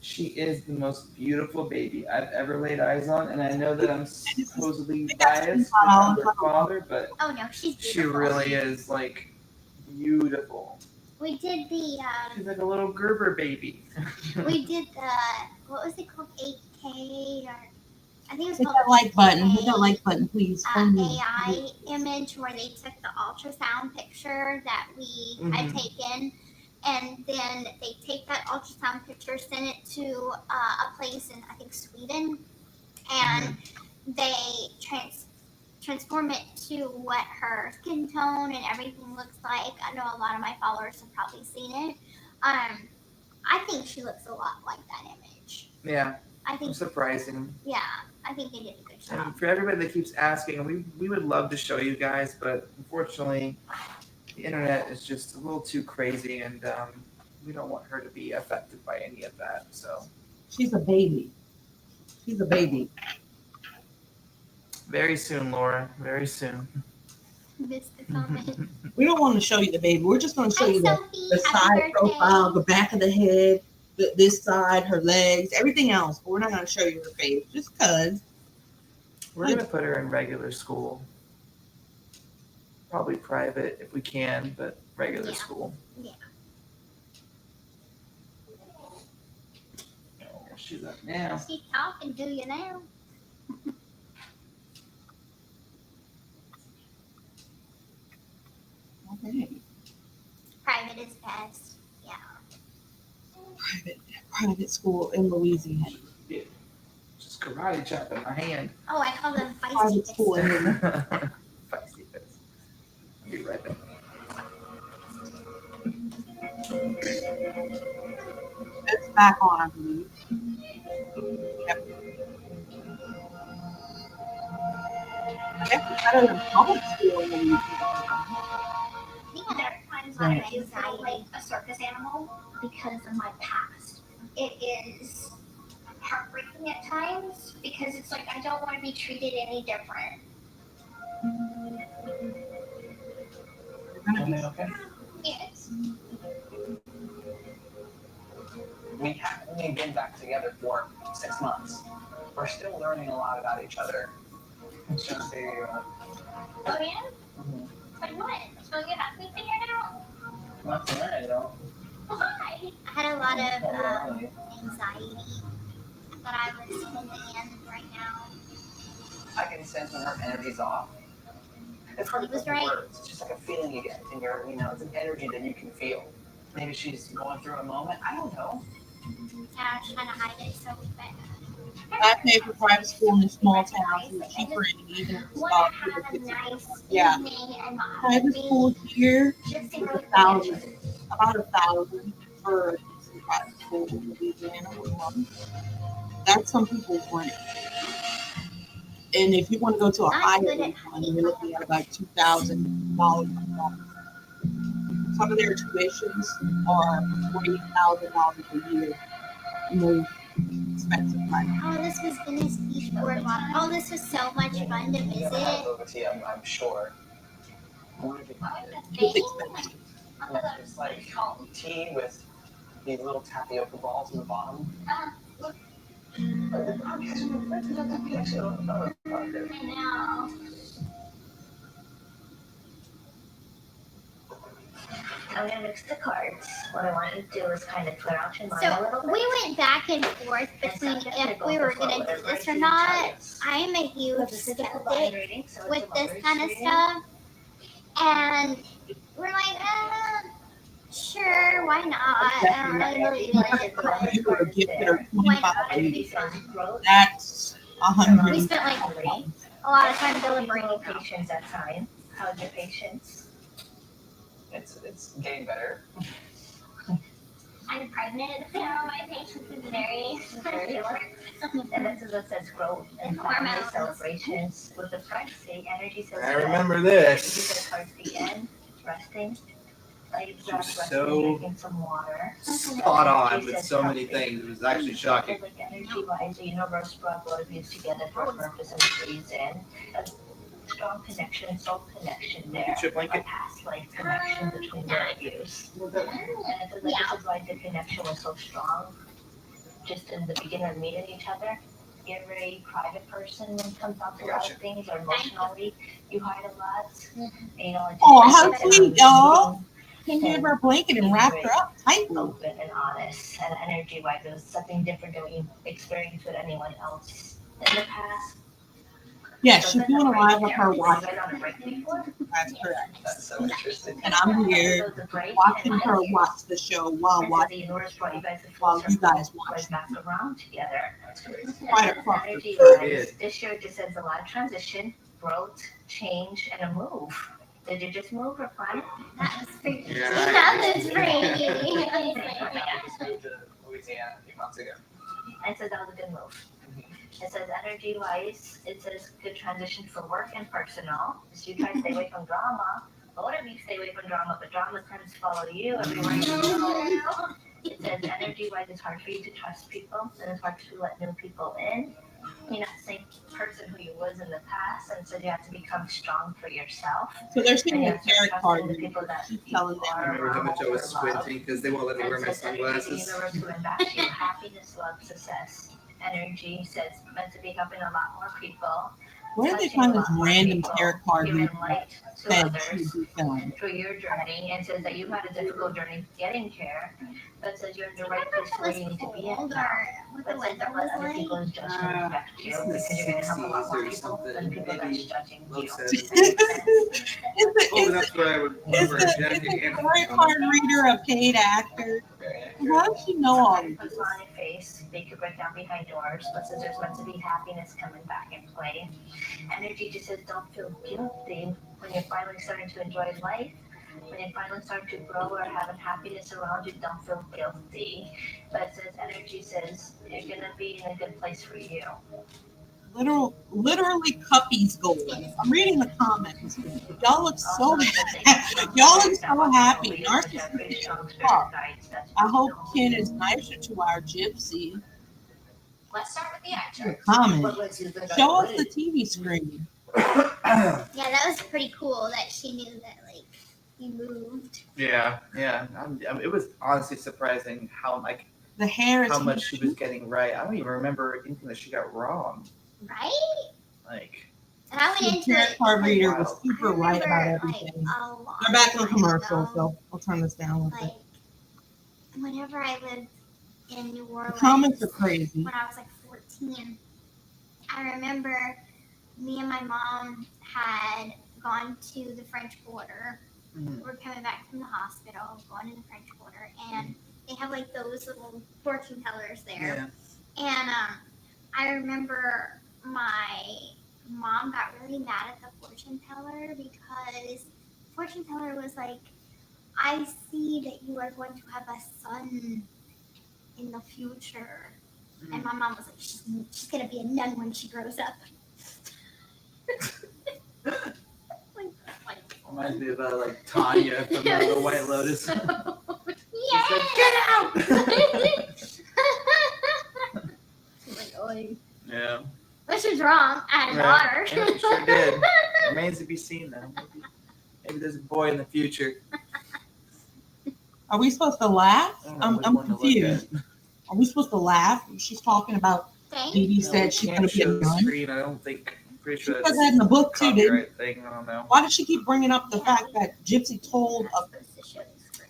She is the most beautiful baby I've ever laid eyes on, and I know that I'm supposedly biased because I'm her father, but oh no, she's she beautiful. really is like beautiful. We did the She's like a little Gerber baby. what was it called? 8K or I think it was Hit called that like button. 8K, Hit that like button, please. For me. AI image where they took the ultrasound picture that we had taken, and then they take that ultrasound picture, send it to a place in I think Sweden, and they transform it to what her skin tone and everything looks like. I know a lot of my followers have probably seen it. I think she looks a lot like that image. Yeah, I think surprising. yeah, I think they did a good job. And for everybody that keeps asking, we would love to show you guys, but unfortunately, the internet is just a little too crazy, and we don't want her to be affected by any of that. So She's a baby. She's a baby. very soon, Laura. Very soon. Missed the comment. We don't want to show you the baby. We're just going to show Hi, you Sophie. the Happy side birthday. profile, the back of the head, this side, her legs, everything else. But we're not going to show you her face just because. We're gonna put her in regular school. Probably private if we can, but regular school. Yeah. Oh, she's up now. She's talking to you now. Okay. Private is best. Yeah. Private school in Louisiana. Just karate chop in my hand. Oh, I call them feisty Private school in biscuits. Feisty face. I'll be right back. It's back on, I believe. Yep. I guess it's better than public school in Louisiana. There are times when I do feel like a circus animal because of my past. It is heartbreaking at times because it's like I don't want to be treated any different. Okay. Yes. We have only been back together for 6 months. We're still learning a lot about each other. It's just Oh yeah? Like what? So you have me figured out? Not tonight, I don't. Why? I had a lot of anxiety that I was holding in right now. I can sense when her energy's off. It's hard to He was put in right. words. It's just like a feeling you get in your, it's an energy that you can feel. Maybe she's going through a moment. I don't know. Yeah, I was trying to hide it so bad. I paid for private school in a small town. It's cheaper and even Want to have a nice Yeah. evening and not Private school here just to is go to the $1,000, beach. about $1,000 for a decent private school in Louisiana. That's some people's rent. And if you want to go to a Not higher good at one, you're looking at about $2,000 a month. Some of their tuitions are $40,000 a year. Most expensive private. Oh, this was Venice Beach Boardwalk. Oh, this was so much fun to You never had visit. boba tea, I'm sure. Where did you find it? It's expensive. It's like tea with these little tapioca balls in the bottom. I know. I'm gonna mix the cards. What I want you to do is kind of clear out your mind a So little bit. we went back and forth between if we were going to do this or not. I am a huge skeptic with this kind of stuff. And we're like, sure, why not? I don't really believe in it, but You were gifted or why not? $25. That's $100. We spent like a lot of time deliberating. Patience at time. How's your patience? It's getting better. I'm pregnant, so my patience is very short. And this is what says growth and family celebrations. With the pregnancy, energy says I remember this. says towards the end, resting. Like She's resting, so drinking some water. spot on with so many things. It was actually shocking. Like energy wise, the universe brought both of you together for a purpose and a reason. A strong connection, soul connection there. Get your A blanket. past life connection between both of you. And it says like this is why the connection was so strong. Just in the beginning of meeting each other. You're a very private person when it comes down to a lot of things, or emotionally, you hide a lot. And, Oh, how sweet, y'all. Can give her a blanket and wrap her up tightly. Open and honest, and energy wise, it was something different than we experienced with anyone else in the past. Yeah, she's doing a live of her watching. On a break before. That's correct. That's so interesting. And I'm here watching her watch the show while The watching universe brought you guys while you guys watch. right back around together. That's great. Quite a crop. Energy Sure wise, did. this year just says a lot of transition, growth, change, and a move. Did you just move or plan? That was freaky. Yeah, That was freaky. I just moved to Louisiana a few months ago. It says that was a good move. It says energy wise, it says good transition for work and personal. So you try to stay away from drama, But whatever you stay away from drama, but drama tends to follow you everywhere you go. It says energy-wise, it's hard for you to trust people, and it's hard to let new people in. You're not the same person who you was in the past, and so you have to become strong for yourself. So they're And seeing you a have to tarot trust card in the reader. people that She's you telling them. I are remember how much I was for love. squinting because they won't let me wear my And says energy in the sunglasses. universe going back to you, happiness, love, success. Energy says meant to be helping a lot more people. Where did they touching find a this lot more random people, tarot card giving reader light to that others she would be filmed? through your journey, and says that you've had a difficult journey getting here, but says you're in the right place where you need to be at now. But says don't let other people's judgment affect you, because you're going to help a lot more people than people that's judging you. Looks at Is it. the, Oh, is that's what I would is wear the, a is jacket the and tarot card reader a paid actor? How does she know all Sometimes of puts this? on your face, they could break down behind doors, but says there's meant to be happiness coming back in play. Energy just says don't feel guilty when you're finally starting to enjoy life. When you're finally starting to grow or having happiness around you, don't feel guilty. But it says energy says you're gonna be in a good place for you. Literally Cuppy's gold. I'm reading the comments. Y'all look so Also, it says that y'all look so happy. Which are pretty Narcissistic strong as spirit fuck. guides. That's I what hope you know. Ken is nicer to our Gypsy. Let's start with the eye The chart. comment. What makes you think Show I'm us the ready? TV screen. Yeah, that was pretty cool that she knew that, like, you moved. Yeah. It was honestly surprising how The hair is how much she was getting right. I don't even remember anything that she got wrong. Right? Like, And I went the into tarot it. card reader was Wow. super right about everything. They're back on commercial, so we'll turn this down a little bit. Like, whenever I lived in New The Orleans, comments are crazy. when I was like 14, I remember me and my mom had gone to the French Quarter. Mhm. We're coming back from the hospital, going to the French Quarter, and they have like those little fortune tellers there. And I remember my mom got really mad at the fortune teller because the fortune teller was like, I see that you are going to have a son in the future. And my mom was like, she's going to be a nun when she grows up. Reminds me of like Tanya from the White Lotus. Yeah. She said, "Get out!" Like, "Oi." Yeah. Which is wrong. I had a Right. daughter. Yeah, sure did. Remains to be seen though. Maybe there's a boy in the future. Are we supposed to laugh? I don't know I'm which one to look confused. Are we supposed to laugh? She's talking about Dee No, said we she's can't going to be a show the nun. screen. I don't think. I'm pretty She sure said that's that in the book a too, didn't copyright thing. I don't know. Why does she keep bringing up the fact that Gypsy told of,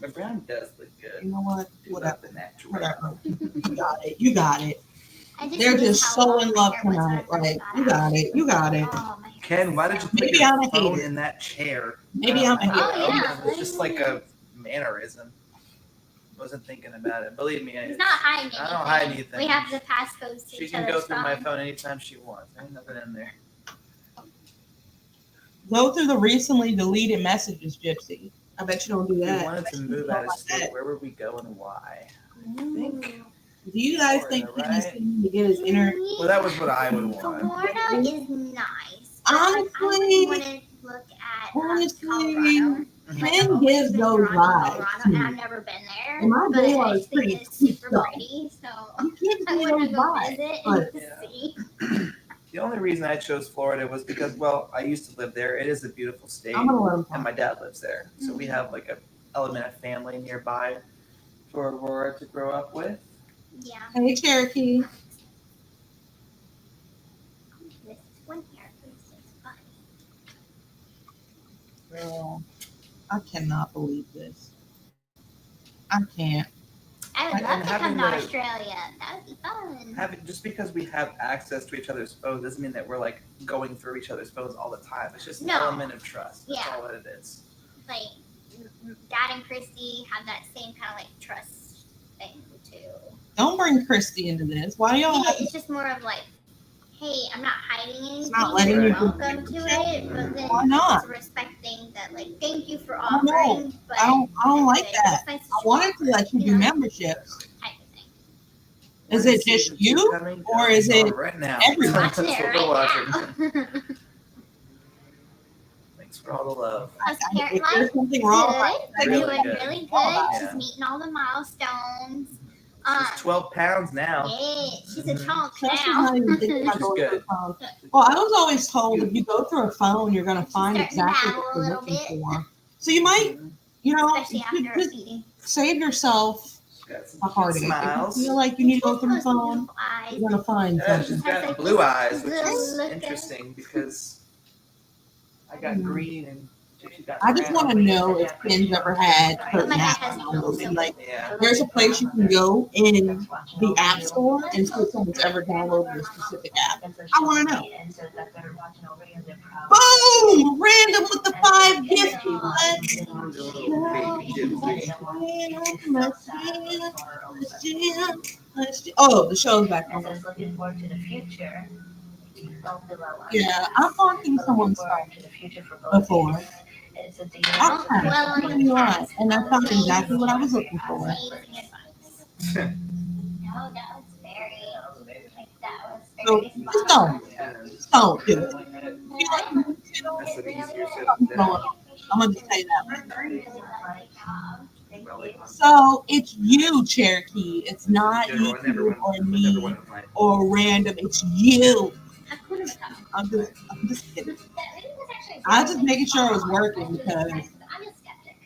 The brown does look good. you know what? Do love Whatever. the natural. Whatever. You got it. You got it. I They're miss just how so long in my love hair was when I tonight. first Like, got you out. got it. You got it. Oh, my hair Ken, why was did you so- put Maybe your I'm a phone hater. in that chair? Maybe I'm a I don't hater. know. Oh, yeah. It's just like a mannerism. Wasn't thinking about it. Believe me, He's not hiding anything. I don't hide anything. We have the passcodes to She each can go other's through my phone. phone anytime she wants. Ain't nothing in there. Go through the recently deleted messages, Gypsy. I bet you don't do If we that. wanted to move out of state, where would we go and why? Ooh. Do you guys think Florida, he's right? going to get his inner? Well, that was what I would want. Florida is nice. But, Honestly- I wouldn't want to look at Honestly, Colorado. Ken gives those vibes Colorado, to and me. I've never been there. And my but boy I is just pretty think it's super stuck. pretty. So He gives I me want those to go vibes. visit But and see. The only reason I chose Florida was because, well, I used to live there. It is a beautiful state, I'm going to let him and talk. my dad lives there. So we have like a element of family nearby for Aurora to grow up with. Yeah. Hey, Cherokee. This one here is funny. Girl, I cannot believe this. I can't. I would And love to having come to the- Australia. That would be fun. Just because we have access to each other's phones doesn't mean that we're like going through each other's phones all the time. It's just an No. element of trust. That's Yeah. all that it is. Like, Dad and Christy have that same kind of like trust thing too. Don't bring Christy into this. Why do y'all have It's just more of like, hey, I'm not hiding anything. not letting You're you welcome to it, but then Why not? it's respecting that. Like, thank you for I don't know. offering, but I don't like it's that. nice that I you wanted to offer, let you do know, memberships. type of thing. Is When it just season two you, coming? or is it right now? everyone? That's Watching what it we're right watching. now. Thanks for all the love. How's Carrot If Life? there's something wrong, Good. Really Doing good. really good. Yeah. She's meeting all the milestones. She's 12 pounds now. Yeah, she's a chunk She's now. not even thinking about Which is going through good. a phone. Well, I was always told if you go through a phone, you're going to find She's starting to exactly babble what a you're little looking bit. for. So you might, you know, Especially after a just feeding. save yourself Got some a heartache. If smiles. you feel like you need to go through a phone, Eyes. you're going to find Yeah, she's something. got blue eyes, which is Look. interesting because I got green and she got I just want to brown. know if Ken's ever had certain My dad apps has downloaded. Like, Yeah. there's a place you can go in the app store and see if someone's ever downloaded a specific app. I want to know. Boom! Random with the 5 gifts. Baby Gypsy. Oh, the show's back on. Looking forward to the future. Yeah, I've gone through someone's stuff before. It's a deal. I have, I'm you on, and I found exactly what I was looking for. No, that was very, like, that was So very just don't do it. That's an easier set I'm gonna just say that. So it's you, Cherokee. It's not you or me or random. It's you. I'm just kidding. I was just making sure it was working because I'm a skeptic.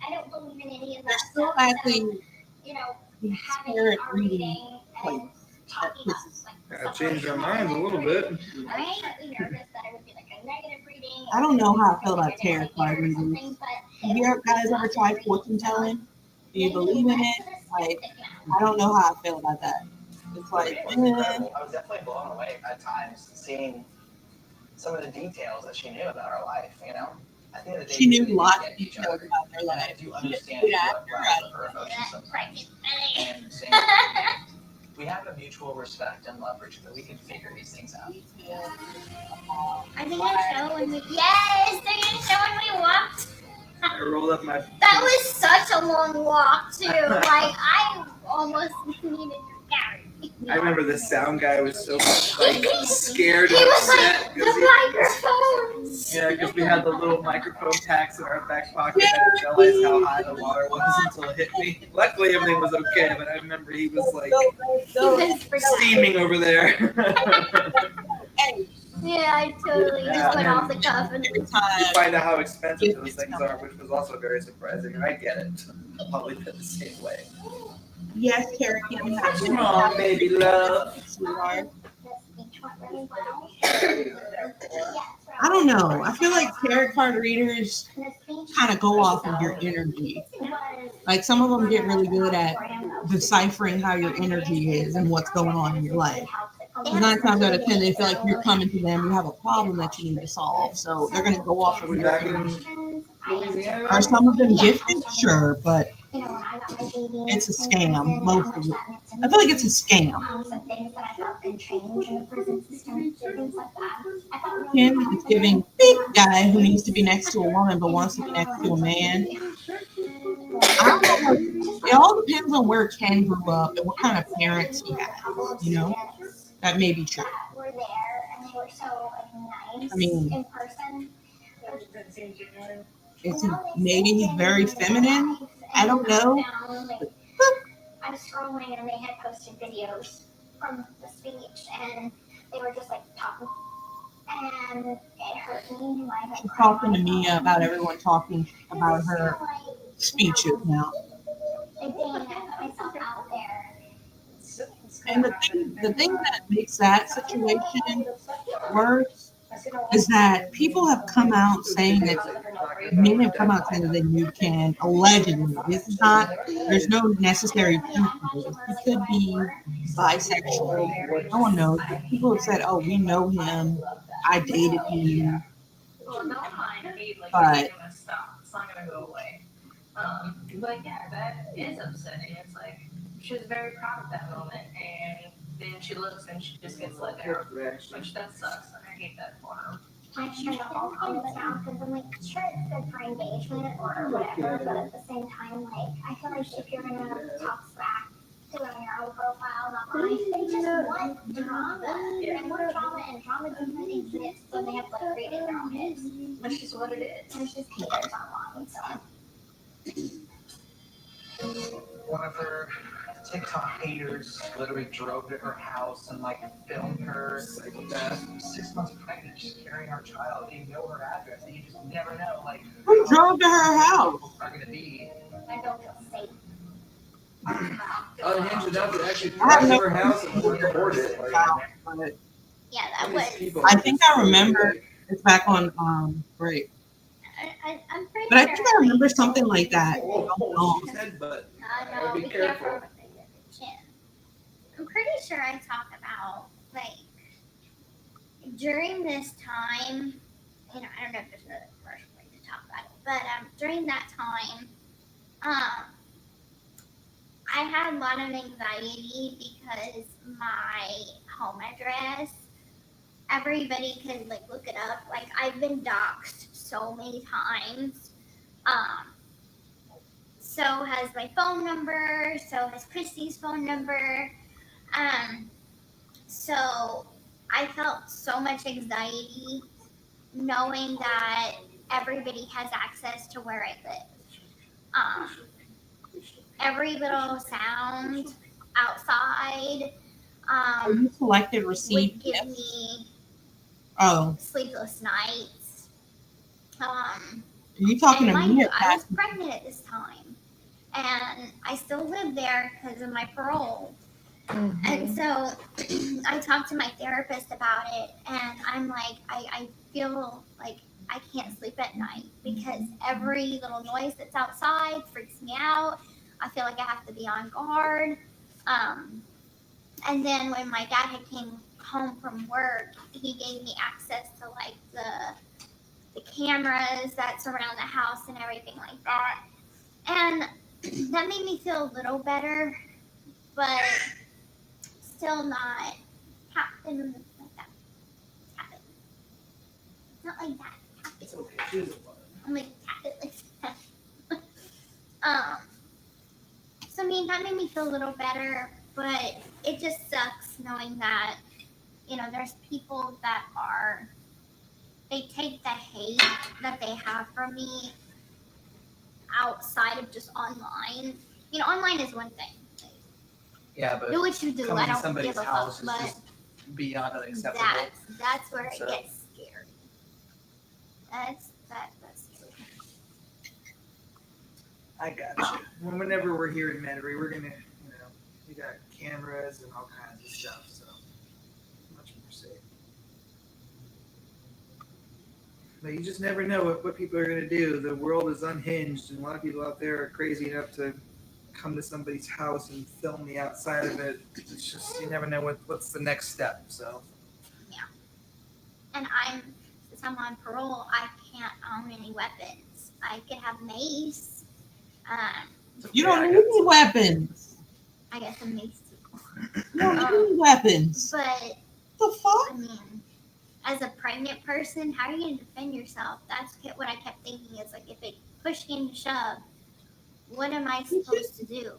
I don't believe in any of that there's still stuff. actually You know, the having spirit our reading reading place and that talking about pisses. like Gotta change our minds a little bit. I'm slightly nervous that it would be like a negative reading. I don't know how I feel about tarot card readings. Have you guys ever tried fortune telling? Do you believe in it? Like, I don't know how I feel about that. It's like, It was incredible. I was definitely blown away at times seeing some of the details that she knew about our life, you know? At the end of the day, she we knew really lots get of each details other. about their And I life. do She understand did what after rises her emotions sometimes. And same, we have a mutual respect and love for each other. We can figure these things out. I think I showed when we, yes, they're gonna show when we walked. I rolled up my. That was such a long walk too. Like, I almost needed to carry. I remember the sound guy was so like scared He and was upset. like, the microphones. Yeah, because we had the little microphone packs in our back pocket. I didn't realize how high the water was until it hit me. Luckily, everything was okay, but I remember he was like steaming over there. Yeah, I totally just went off the cuff and You find out how expensive those things are, which was also very surprising. I get it. I'll probably feel the same way. Yes, Cherokee, we have Come on, baby love. sweetheart. The speech went really well. I don't know. I feel like tarot card readers kind of go off of your energy. Like some of them get really good at deciphering how your energy is and what's going on in your life. 9 times out of 10, they feel like you're coming to them, you have a problem that you need to solve. So they're going to go off of your energy. Are some of them gifted? Sure, but it's a scam. Most of it. I feel like it's a scam. Kim is giving big guy who needs to be next to a woman but wants to be next to a man. I don't know. It all depends on where Ken grew up and what kind of parents he had. You know, that may be true. I mean, maybe he's very feminine. I don't know. I was scrolling and they had posted videos from the speech and they were just like talking and it hurt me. She's talking to me about everyone talking about her speeches now. Again, I put myself out there. And the thing that makes that situation worse is that people have come out saying that men have come out saying that they knew Ken allegedly. This is not. There's no necessary proof of this. He could be bisexual. No one knows. People have said, "Oh, we know him. I dated him." But It's not gonna go away. But yeah, that is upsetting. It's like she was very proud of that moment, and then she looks and she just gets let down, which that sucks. And I hate that for her. I turned the whole thing down because I'm like, sure, it's good for engagement or whatever, but at the same time, like, I feel like if you're gonna talk smack to to on your own profile, not mine. They just want drama. Yeah. They want drama, and drama doesn't exist, so they have to like create their own hits. That's just what it is. There's just haters online, so. One of her TikTok haters literally drove to her house and like filmed her 6 months pregnant, just carrying our child. You know her address, and you just never know like Who drove to her house? are gonna be. I don't feel safe. Unhinged enough to actually I have drive no- to her house and record it. But Yeah, that was. I think I remember it's back on break. I'm pretty But I sure. think I remember something like that. Oh, she said, but I know, be be careful. careful with the chin. I'm pretty sure I talk about like during this time. I don't know if there's another commercial way to talk about it, but during that time, I had a lot of anxiety because my home address. Everybody can like look it up. Like I've been doxxed so many times. So has my phone number. So has Christy's phone number. So I felt so much anxiety knowing that everybody has access to where I live. Every little sound outside You selected would receive. give me Oh, sleepless nights. are you talking And to mind me? you, or I was Cassie? pregnant at this time, and I still lived there because of my parole. And so I talked to my therapist about it, and I'm like, I feel like I can't sleep at night because every little noise that's outside freaks me out. I feel like I have to be on guard. And then when my dad had came home from work, he gave me access to like the cameras that surround the house and everything like that. And that made me feel a little better, but still not happen like that. Happen. Not like that. it's okay. She's a I'm like happen like that. So I mean that made me feel a little better, but it just sucks knowing that, there's people that they take the hate that they have from me outside of just online. Online is one thing. Yeah, but Do what you do. coming I to don't somebody's give a house fuck. is But just beyond unacceptable. that's where it So- gets scary. That's scary. I got you. Whenever we're here in Metairie, we're gonna, we got cameras and all kinds of stuff, so much more safe. But you just never know what people are gonna do. The world is unhinged, and a lot of people out there are crazy enough to come to somebody's house and film the outside of it. It's just you never know what's the next step. So And since I'm on parole, I can't own any weapons. I could have mace. You don't need any weapons. I guess a mace too. You don't need any weapons. But The fuck? I mean, as a pregnant person, how are you gonna defend yourself? That's what I kept thinking. Is like if it push came to shove, what am I supposed to do?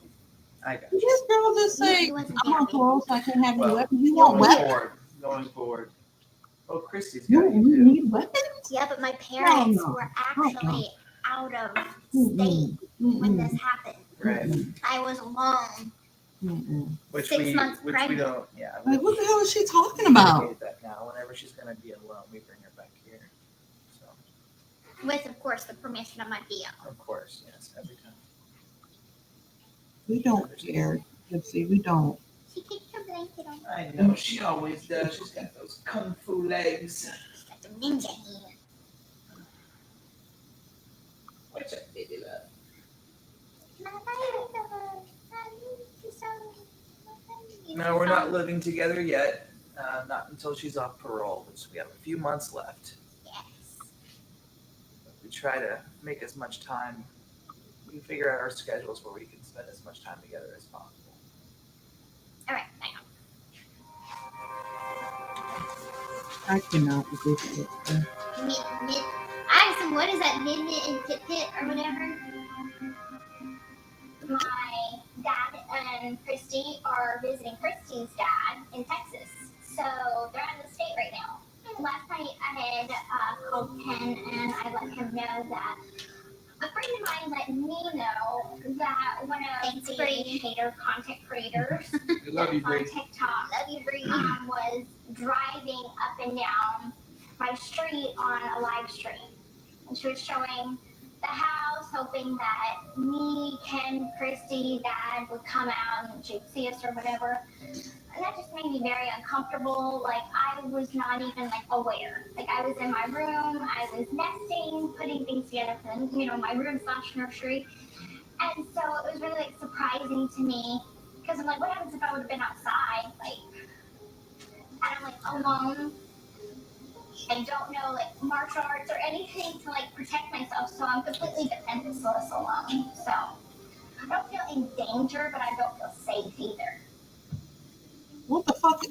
I got Did you. this girl just say, He wasn't I'm on happy. parole so I can't have any Well, weapons? You want weapons? Going forward. Oh, Christy's You got you you too. need weapons? Yeah, but my parents no. were actually out of Mm-mm. state when Mm-mm. this happened. Right. I was alone. Mm-mm. Which 6 we months which pregnant. we don't. Yeah. Like, what the hell is she talking about? Communicate that now. Whenever she's gonna be alone, we bring her back here. So With, of course, the permission of my PO. of course, yes, every time. We don't care. Gypsy, we don't. She kicked her blanket on. I know she always does. She's got those kung fu legs. She's got the ninja hand. What's up, baby love? No, we're not living together yet. Not until she's off parole, which we have a few months left. Yes. We try to make as much time. We figure out our schedules where we can spend as much time together as possible. All right, hang on. I cannot with this shit. Addison, what is that? Mid and Pit or whatever? My dad and Christy are visiting Christy's dad in Texas. So they're out of the state right now. Last night I had called Ken and I let him know that a friend of mine let me know that one of the hater content creators I love you, on Bree. TikTok was driving up and down my street on a live stream. And she was showing the house, hoping that me, Ken, Christy, Dad would come out and Gypsy us or whatever. And that just made me very uncomfortable. Like, I was not even, like, aware. Like, I was in my room, I was nesting, putting things together for, my room/nursery. And so it was really, like, surprising to me. Because I'm like, what happens if I would have been outside? Like, and I'm, like, alone. I don't know, like, martial arts or anything to, like, protect myself. So I'm completely defenseless alone. So I don't feel in danger, but I don't feel safe either. What the fuck?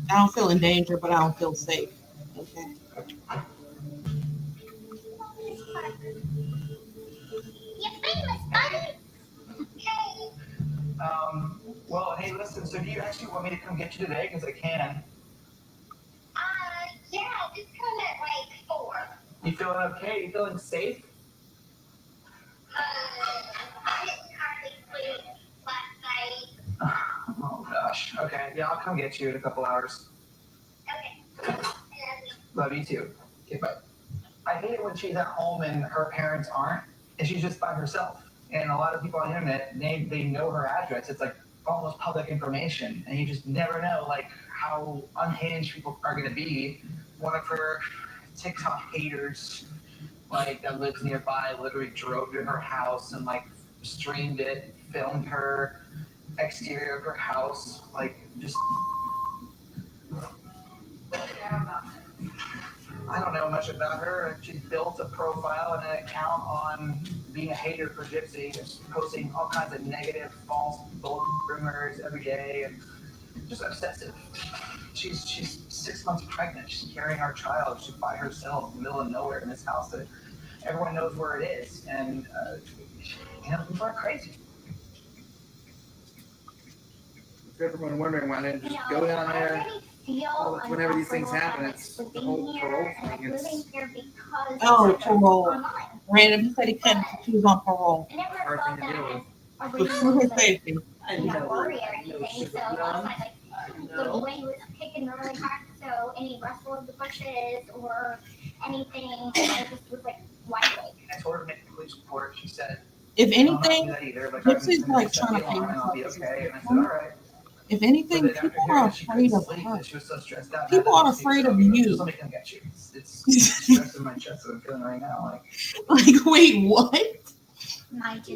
I don't feel in danger, but I don't feel safe. Okay. You famous, buddy. Hey. Well, hey, listen, so do you actually want me to come get you today? Because I can. Yeah, just come at like 4. You feeling okay? You feeling safe? I didn't hardly sleep last night. Oh, gosh. Okay, yeah, I'll come get you in a couple hours. Okay. Love you too. Okay, bye. I hate it when she's at home and her parents aren't, and she's just by herself. And a lot of people on the internet, they know her address. It's like almost public information, and you just never know like how unhinged people are gonna be. One of her TikTok haters, like that lives nearby, literally drove to her house and like streamed it, filmed her exterior of her house, like just. I don't know much about her. She built a profile and an account on being a hater for Gypsy, just posting all kinds of negative, false, bold rumors every day, and just obsessive. She's 6 months pregnant. She's carrying our child. She's by herself in the middle of nowhere in this house that everyone knows where it is, and people are crazy. If everyone wondering why I didn't just go down there. Whenever these things happen, it's the whole parole thing. Oh, parole. Random. He said he couldn't choose on parole. Hard thing to deal with. But for his safety. Worry or anything. So last night, like, the wind was kicking really hard, so any rustle of the bushes or anything, I just was like wide awake. I told her to make a police report. She said, if anything, Gypsy's like trying to pay I'll be okay. And I said, all right. If anything, people are afraid of her. People are afraid of you. Let me come get you. It's stress in my chest that I'm feeling right now. Like, wait, what?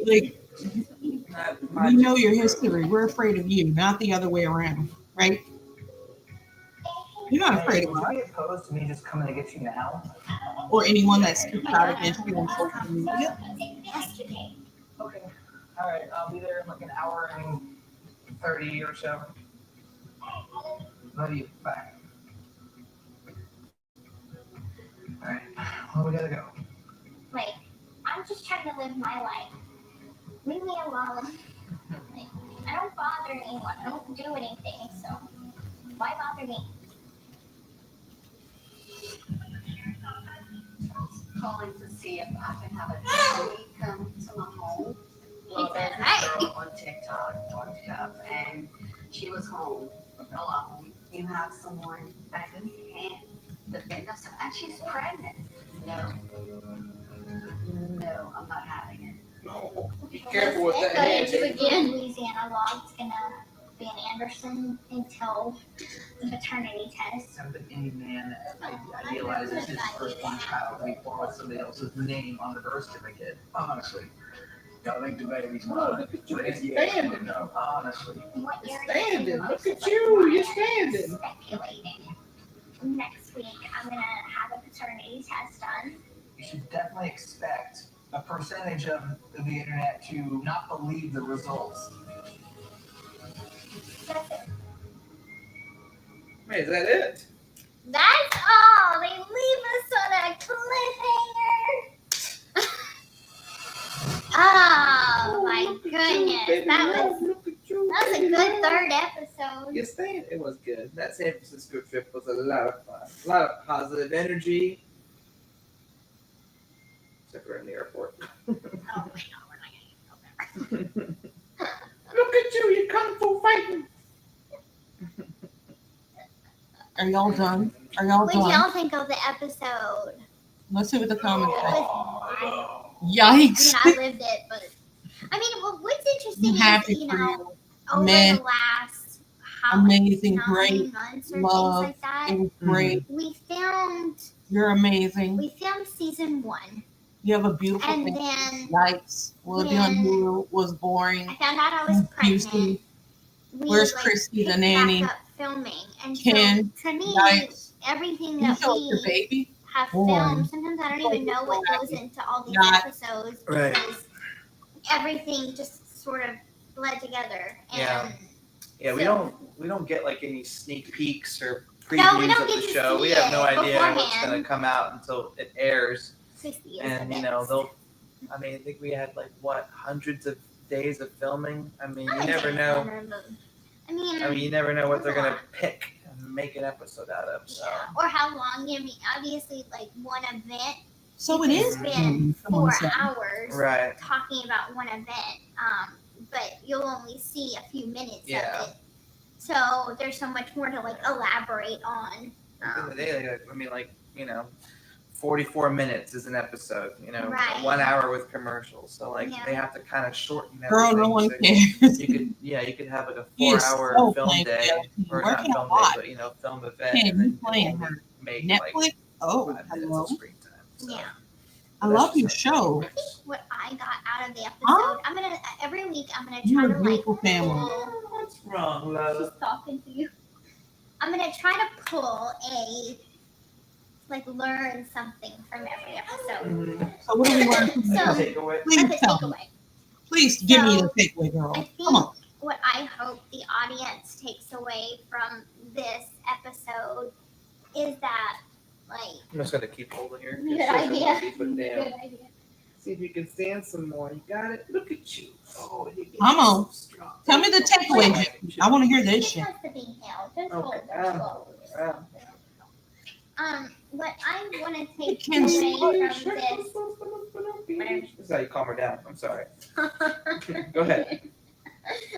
Like, My we know your history. We're afraid of you, not the other way around, right? You're not afraid of us. Would you be opposed to me just coming to get you now? Or anyone that speaks out against you on social media. Okay. All right. I'll be there in like an hour and 30 or so. Love you. Bye. All right. Well, we gotta go. Like, I'm just trying to live my life. Leave me alone. Like, I don't bother anyone. I don't do anything, so why bother me? Calling to see if I can have a attorney come to my home. Well, there's this girl on TikTok, and she was home alone. You have someone that can defend us, and she's pregnant. No, I'm not having it. No, be careful with that If hand. again, Louisiana law's gonna be an Anderson until the maternity test. I don't think any man idealizes his firstborn child to be born with somebody else's name on the birth certificate. Honestly. Gotta make the baby's mine. You're standing. Honestly. What You're area standing. are Look you at you. You're standing. speculating? Next week, I'm gonna have a paternity test done. You should definitely expect a percentage of the internet to not believe the results. That's it. Wait, is that it? That's all. They leave us on a cliffhanger. Oh, baby, that love, was look at you, that was a baby, good love. third episode. Yes, it was good. That San Francisco trip was a lot of fun. A lot of positive energy. Except for in the airport. Oh my God, we're not gonna go there. Look at you, you kung fu fighting. Are y'all done? Are y'all What did done? y'all think of the episode? Let's see what the comments It say. was Yikes. I mean, I lived it, but I mean, what's interesting I'm is, happy you for know, you. over Man. the last how Amazing, 9 great, months or love. things like that, It was great. we filmed You're amazing. season 1, You have a beautiful and face. then Yikes. Will it be on when Hulu? Was boring. I found out I was pregnant. Houston. We Where's like, Christy, the picked nanny? back up filming, and Ken, so to me, yikes. everything Can you that show us your we baby? have Boy. filmed, sometimes I don't even know what goes into all these Not- episodes Right. because everything just sort of bled together. And Yeah. Yeah, we so- don't get like any sneak peeks or No, we previews don't of get the to show. see We have no it idea what's beforehand. gonna come out until it airs. 60 is And the you know, best. I think we had like what, hundreds of days of filming. I mean, I you would never say know. 100 of them. I mean, You never know what That's they're a gonna lot. pick and make an episode out of. So yeah. Or how long? I mean, obviously, like one event, So you it can is. spend someone 4 said. hours right. talking about one event, but you'll only see a few minutes Yeah. of it. So there's so much more to like elaborate on. At the end of the day, like, 44 minutes is an episode. Right. 1 hour with commercials. So like Yeah. they have to kind of shorten that. Girl, no one so cares. you could have like a He is 4 hour so film playing day, with or Where not can I film watch? day, but film event, Ken, and then you playing only her? make Netflix? like Oh, 5 minutes hello. of screen time. So Yeah. I that's love your just show. I think what I got out of the episode, Huh? I'm gonna every week I'm gonna You're try a to like beautiful family. pull. What's wrong, She's love? talking to you. I'm gonna try to pull learn something from every episode. So what do we learn from So- this? Takeaway. Please That's a tell me. takeaway. Please give me So, the takeaway, girl. I Come think on. what I hope the audience takes away from this episode is that, like, I'm just gonna keep holding here. good Just so idea. somebody put down. Good idea. See if you can stand some more. You got it. Look at you. Oh, you get Come on. so strong. Tell me the takeaway, Gypsy. I want to hear this She shit. wants to be held. Just hold Okay. her. Hold her. What I want to take can't away see. from this. This is how you calm her down. I'm sorry. Go ahead.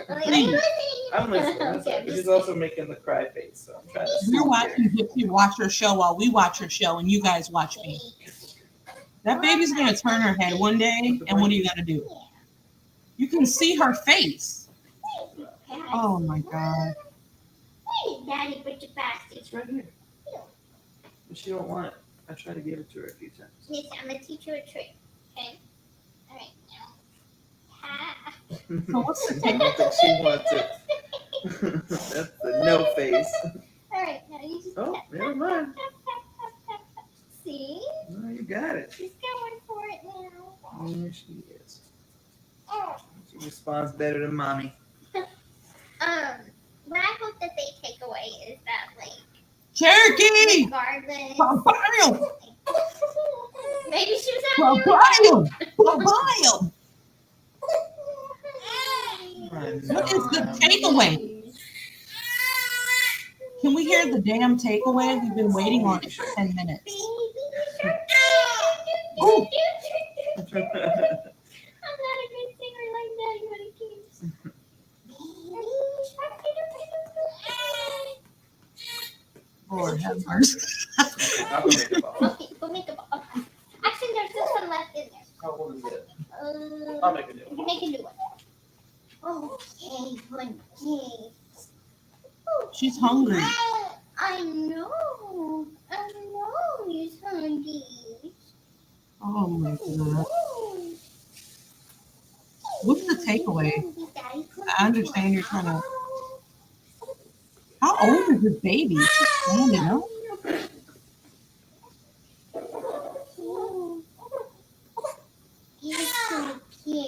Like, Please. I'm listening. I'm Okay, sorry. I'm She's just also making the cry face, so I'm trying to. We're watching Gypsy watch her show while we watch her show, and you guys watch me. That baby's gonna turn her head one day, and what are you gonna do? You can see her face. Oh my god. Hey, Daddy, put your basket. It's right here. But she don't want it. I tried to give it to her a few times. Yes, I'm gonna teach you a trick. Okay. All right now. Ha. So what's the I don't think she wants it. That's the no face. All right, now you just Oh, tap, never tap, mind. tap, tap, tap, tap. See? No, you got it. She's going for it now. There she is. She responds better than mommy. What I hope that they take away is that, like, Cherokee? regardless, Papaya! maybe she was having a Papaya! Papaya! What is the takeaway? Can we hear the damn takeaway? We've been waiting on it for 10 minutes. Ooh. I'm not a good singer like that, but it keeps. Lord have mercy. I'll go make a ball. Okay, go make a ball. Actually, there's this one left in there. How old is it? Uh, I'll make a new you one. make a new one. Okay, one okay. She's hungry. I know. I know he's hungry. Oh my god. What's the takeaway? I understand you're trying to. How old is this baby? She's standing up. He's so cute.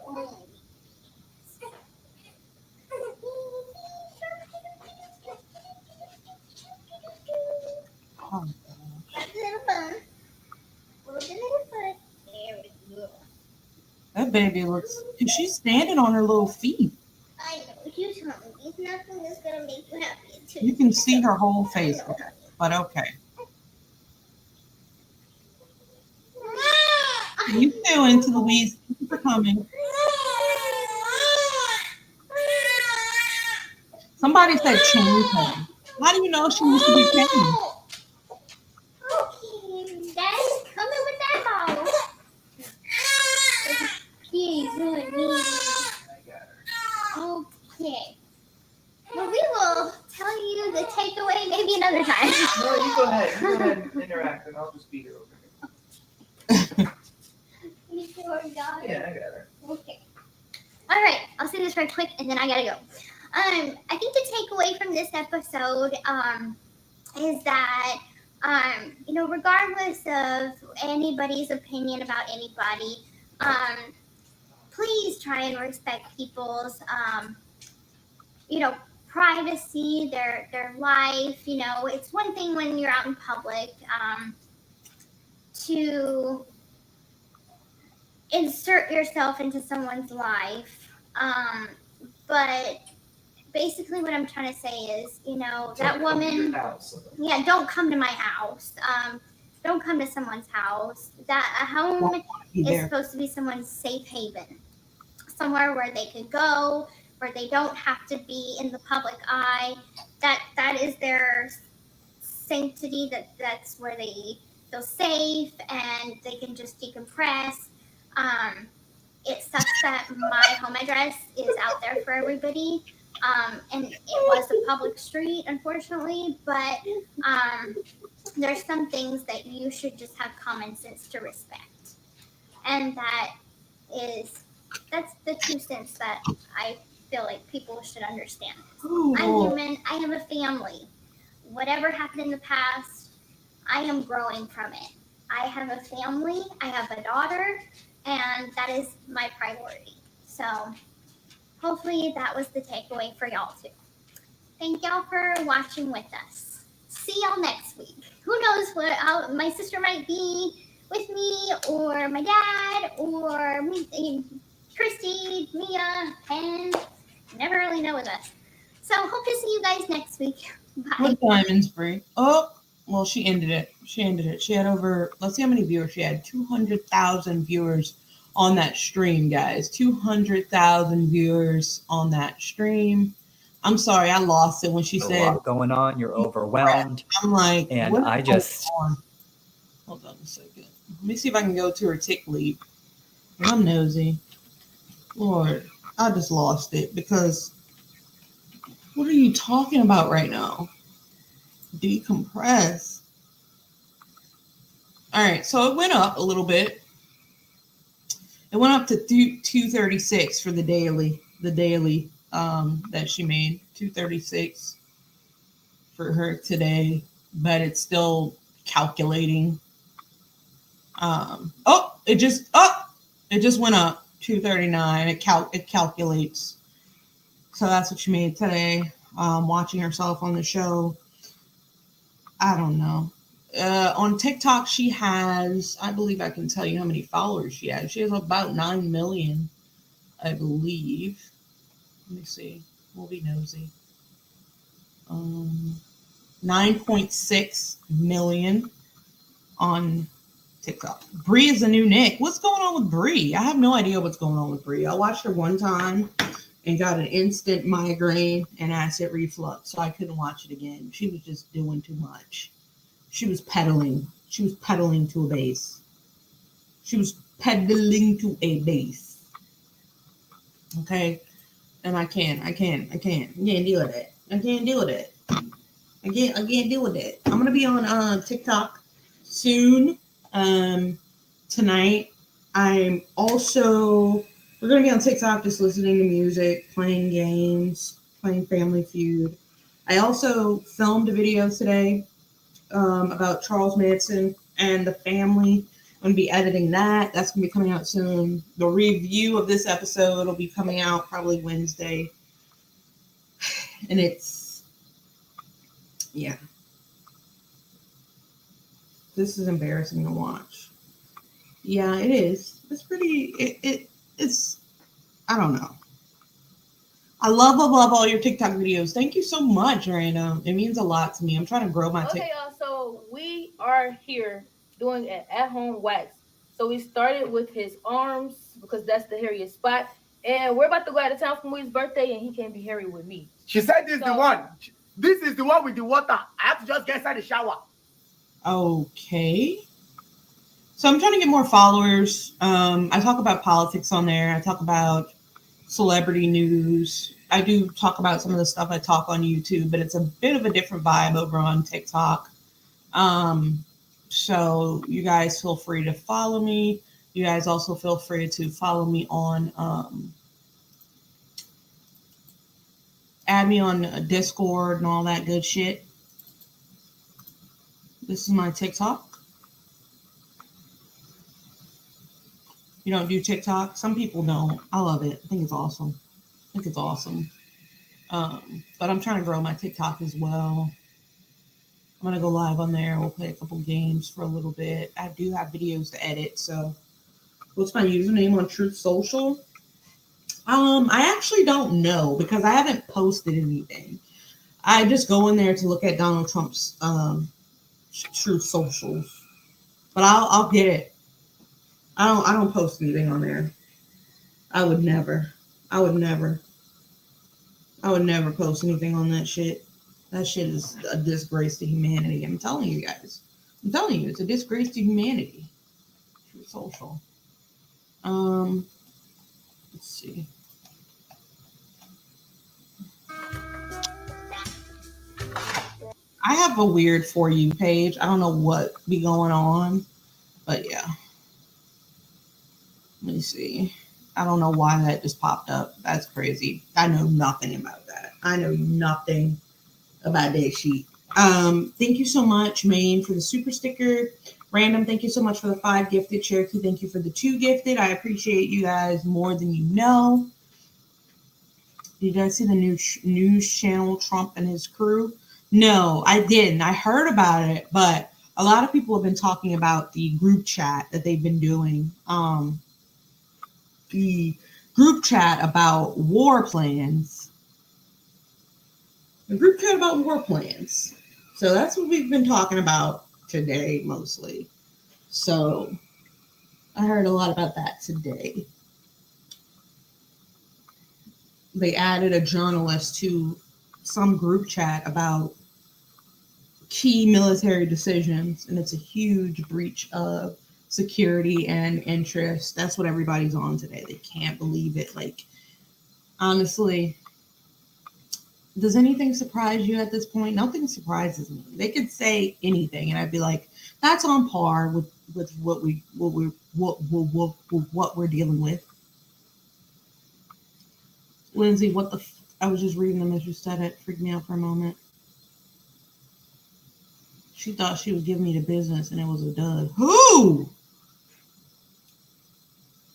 Oh. Oh, That's a little bun. Hold the little foot. There we go. that That baby looks. She's standing on her little feet. I know. You tell me. Nothing is gonna make you happy too. You can see her whole face there. But okay. You too, Into Louise. Thank you for coming. Somebody said change her. How do you know she needs to be changed? Okay, Dad's coming with that house. He's doing me. Okay. Well, we will tell you the takeaway maybe another time. No, you go ahead. You go ahead and interact, and I'll just be here over here. You sure got it? Yeah, I got her. Okay. All right. I'll say this right quick, and then I gotta go. I think the takeaway from this episode is that regardless of anybody's opinion about anybody, please try and respect people's privacy, their life. It's one thing when you're out in public to insert yourself into someone's life, but basically what I'm trying to say is, that woman, don't come to my house. Don't come to someone's house. That a home is supposed to be someone's safe haven, somewhere where they could go, where they don't have to be in the public eye. That is their sanctity. That's where they feel safe and they can just decompress. It sucks that my home address is out there for everybody. And it was a public street, unfortunately, but there's some things that you should just have common sense to respect. And that's the 2 cents that I feel like people should understand. Ooh. I'm human. I have a family. Whatever happened in the past, I am growing from it. I have a family. I have a daughter, and that is my priority. So hopefully that was the takeaway for y'all too. Thank y'all for watching with us. See y'all next week. Who knows what my sister might be with me, or my dad, or me, Christy, Mia, Pen. Never really know with us. So hope to see you guys next week. Bye. What Diamond's free? Oh, well, she ended it. She had over, let's see how many viewers she had. 200,000 viewers on that stream, guys. 200,000 viewers on that stream. I'm sorry, I lost it when she said. A lot going on. You're overwhelmed. I'm like, and I just. Hold on a second. Let me see if I can go to her tick leap. I'm nosy. Lord, I just lost it because what are you talking about right now? Decompress. All right, so it went up a little bit. It went up to 236 for the daily that she made. 236 for her today, but it's still calculating. It just went up 239. It calculates. So that's what she made today. Watching herself on the show. I don't know. On TikTok, she has, I believe I can tell you how many followers she has. She has about 9 million, I believe. Let me see. We'll be nosy. 9.6 million on TikTok. Bree is the new Nick. What's going on with Bree? I have no idea what's going on with Bree. I watched her one time and got an instant migraine and acid reflux, so I couldn't watch it again. She was just doing too much. She was pedaling. She was pedaling to a base. Okay? And I can't deal with it. I can't deal with it. I can't deal with it. I'm gonna be on TikTok soon. Tonight. We're gonna be on TikTok just listening to music, playing games, playing Family Feud. I also filmed a video today about Charles Manson and the family. I'm going to be editing that. That's going to be coming out soon. The review of this episode will be coming out probably Wednesday. And yeah. This is embarrassing to watch. Yeah, it is. It's pretty, I don't know. I love all your TikTok videos. Thank you so much, Raina. It means a lot to me. I'm trying to grow my TikTok. Okay, y'all. So we are here doing an at-home wax. So we started with his arms because that's the hairiest spot, and we're about to go out of town for Mui's birthday, and he can't be hairy with me. She said this is the one. This is the one with the water. I have to just get inside the shower. Okay. So I'm trying to get more followers. I talk about politics on there. I talk about celebrity news. I do talk about some of the stuff I talk on YouTube, but it's a bit of a different vibe over on TikTok. So you guys feel free to follow me. You guys also feel free to follow me on, add me on Discord and all that good shit. This is my TikTok. You don't do TikTok? Some people don't. I love it. I think it's awesome. But I'm trying to grow my TikTok as well. I'm going to go live on there. We'll play a couple games for a little bit. I do have videos to edit. So what's my username on Truth Social? I actually don't know because I haven't posted anything. I just go in there to look at Donald Trump's Truth Socials. But I'll get it. I don't post anything on there. I would never post anything on that shit. That shit is a disgrace to humanity. I'm telling you guys. It's a disgrace to humanity. Truth Social. Let's see. I have a weird For You page. I don't know what be going on, but yeah. Let me see. I don't know why that just popped up. That's crazy. I know nothing about that. I know nothing about that sheet. Thank you so much, Maine, for the super sticker. Random, thank you so much for the 5 gifted. Cherokee, thank you for the 2 gifted. I appreciate you guys more than you know. Did you guys see the new news channel, Trump and his crew? No, I didn't. I heard about it, but a lot of people have been talking about the group chat that they've been doing. The group chat about war plans. The group chat about war plans. So that's what we've been talking about today, mostly. So I heard a lot about that today. They added a journalist to some group chat about key military decisions, and it's a huge breach of security and interest. That's what everybody's on today. They can't believe it. Like, honestly, does anything surprise you at this point? Nothing surprises me. They could say anything, and I'd be like, that's on par with what we're dealing with. Lindsay, I was just reading them as you said it. Freaked me out for a moment. She thought she would give me the business, and it was a dud. Who?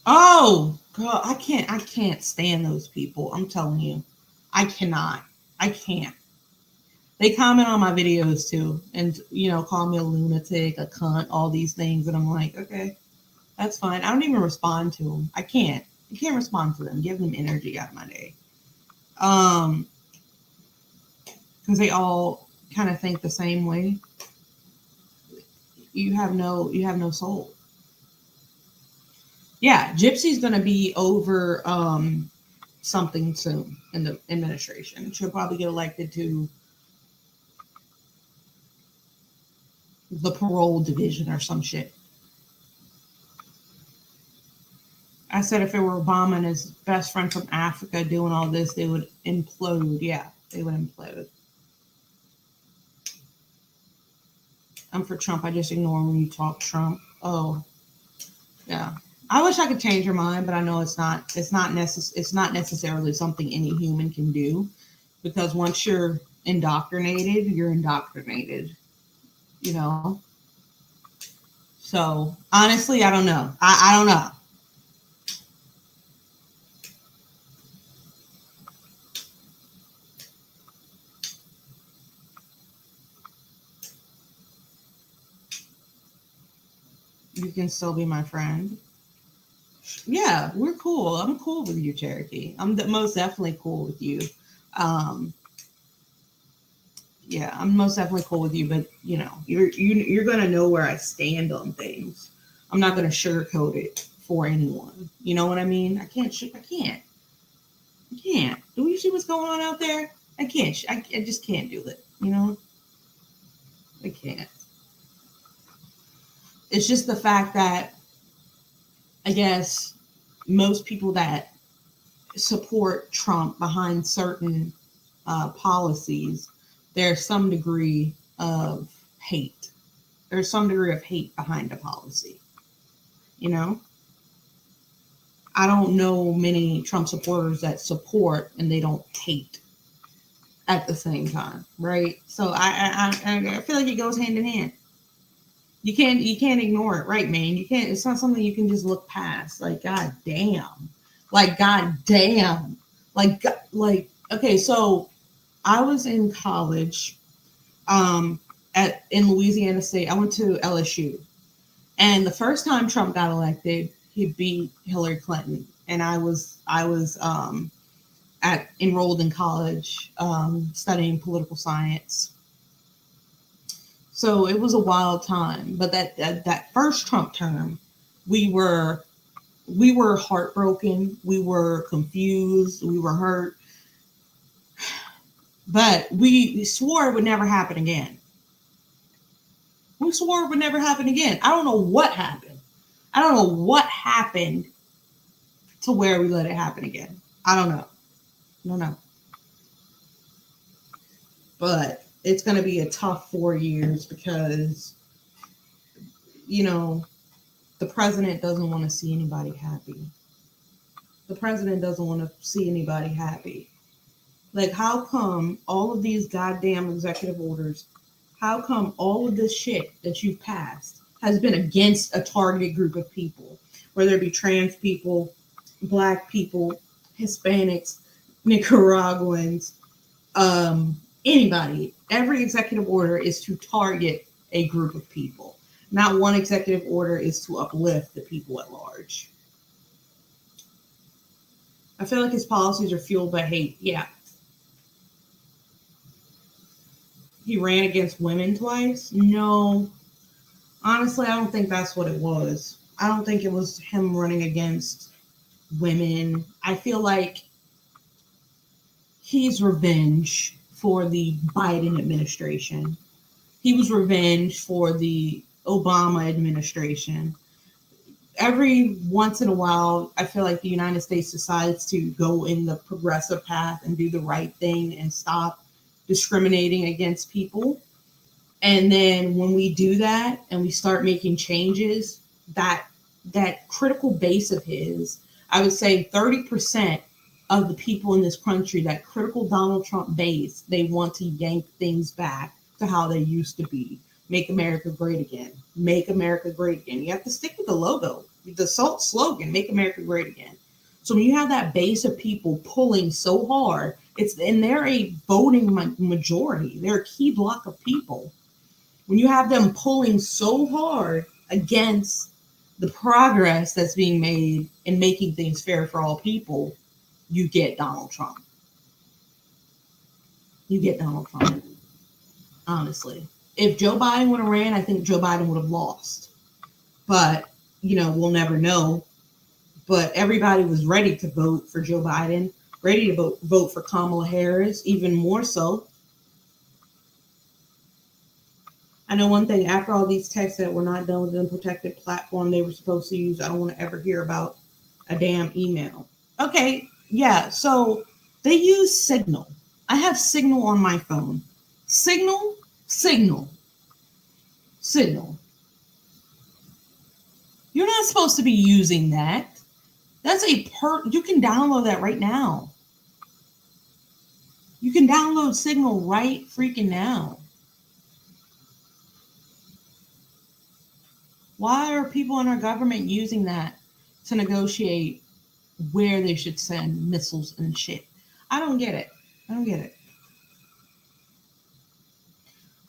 Oh God, I can't stand those people. I'm telling you, I cannot. I can't. They comment on my videos too, and call me a lunatic, a cunt, all these things, and I'm like, okay, that's fine. I don't even respond to them. I can't respond to them. Give them energy out of my day. Because they all kind of think the same way. You have no soul. Yeah, Gypsy's going to be over something soon in the administration. She'll probably get elected to the parole division or some shit. I said if it were Obama and his best friend from Africa doing all this, they would implode. Yeah, they would implode. I'm for Trump. I just ignore when you talk Trump. Oh, yeah. I wish I could change her mind, but I know it's not necessarily something any human can do, because once you're indoctrinated, you're indoctrinated. So honestly, I don't know. I don't know. You can still be my friend. Yeah, we're cool. I'm cool with you, Cherokee. I'm most definitely cool with you. Um, yeah, I'm most definitely cool with you, but you know, you're gonna know where I stand on things. I'm not gonna sugarcoat it for anyone. You know what I mean? I can't. Do you see what's going on out there? I can't. I just can't do it. You know, I can't. It's just the fact that I guess most people that support Trump behind certain policies, there's some degree of hate. There's some degree of hate behind the policy. You know, I don't know many Trump supporters that support and they don't hate at the same time, right? So I feel like it goes hand in hand. You can't ignore it, right, man? You can't. It's not something you can just look past. Like god damn, like okay. So I was in college, at in Louisiana State. I went to LSU, and the first time Trump got elected, he beat Hillary Clinton, and I was at enrolled in college, studying political science. So it was a wild time. But that first Trump term, we were we were heartbroken, we were confused, we were hurt, but we swore it would never happen again. We swore it would never happen again. I don't know what happened. I don't know what happened to where we let it happen again. I don't know. I don't know. But it's going to be a tough 4 years because, you know, the president doesn't want to see anybody happy. The president doesn't want to see anybody happy. Like, how come all of these goddamn executive orders, how come all of this shit that you've passed has been against a targeted group of people, whether it be trans people, black people, Hispanics, Nicaraguans, anybody? Every executive order is to target a group of people. Not one executive order is to uplift the people at large. I feel like his policies are fueled by hate. Yeah. He ran against women twice? No. Honestly, I don't think that's what it was. I don't think it was him running against women. I feel like he's revenge for the Biden administration. He was revenge for the Obama administration. Every once in a while, I feel like the United States decides to go in the progressive path and do the right thing and stop discriminating against people. And then when we do that and we start making changes, that critical base of his, I would say 30% of the people in this country, that critical Donald Trump base, they want to yank things back to how they used to be. Make America great again. Make America great again. You have to stick with the logo, the slogan, make America great again. So when you have that base of people pulling so hard, they're a voting majority. They're a key block of people. When you have them pulling so hard against the progress that's being made in making things fair for all people, you get Donald Trump. You get Donald Trump. Honestly. If Joe Biden would have ran, I think Joe Biden would have lost. But, we'll never know. But everybody was ready to vote for Joe Biden, ready to vote for Kamala Harris, even more so. I know one thing, after all these texts that were not done with the unprotected platform they were supposed to use, I don't want to ever hear about a damn email. Okay, yeah, so they use Signal. I have Signal on my phone. Signal. You're not supposed to be using that. That's you can download that right now. You can download Signal right freaking now. Why are people in our government using that to negotiate where they should send missiles and shit? I don't get it.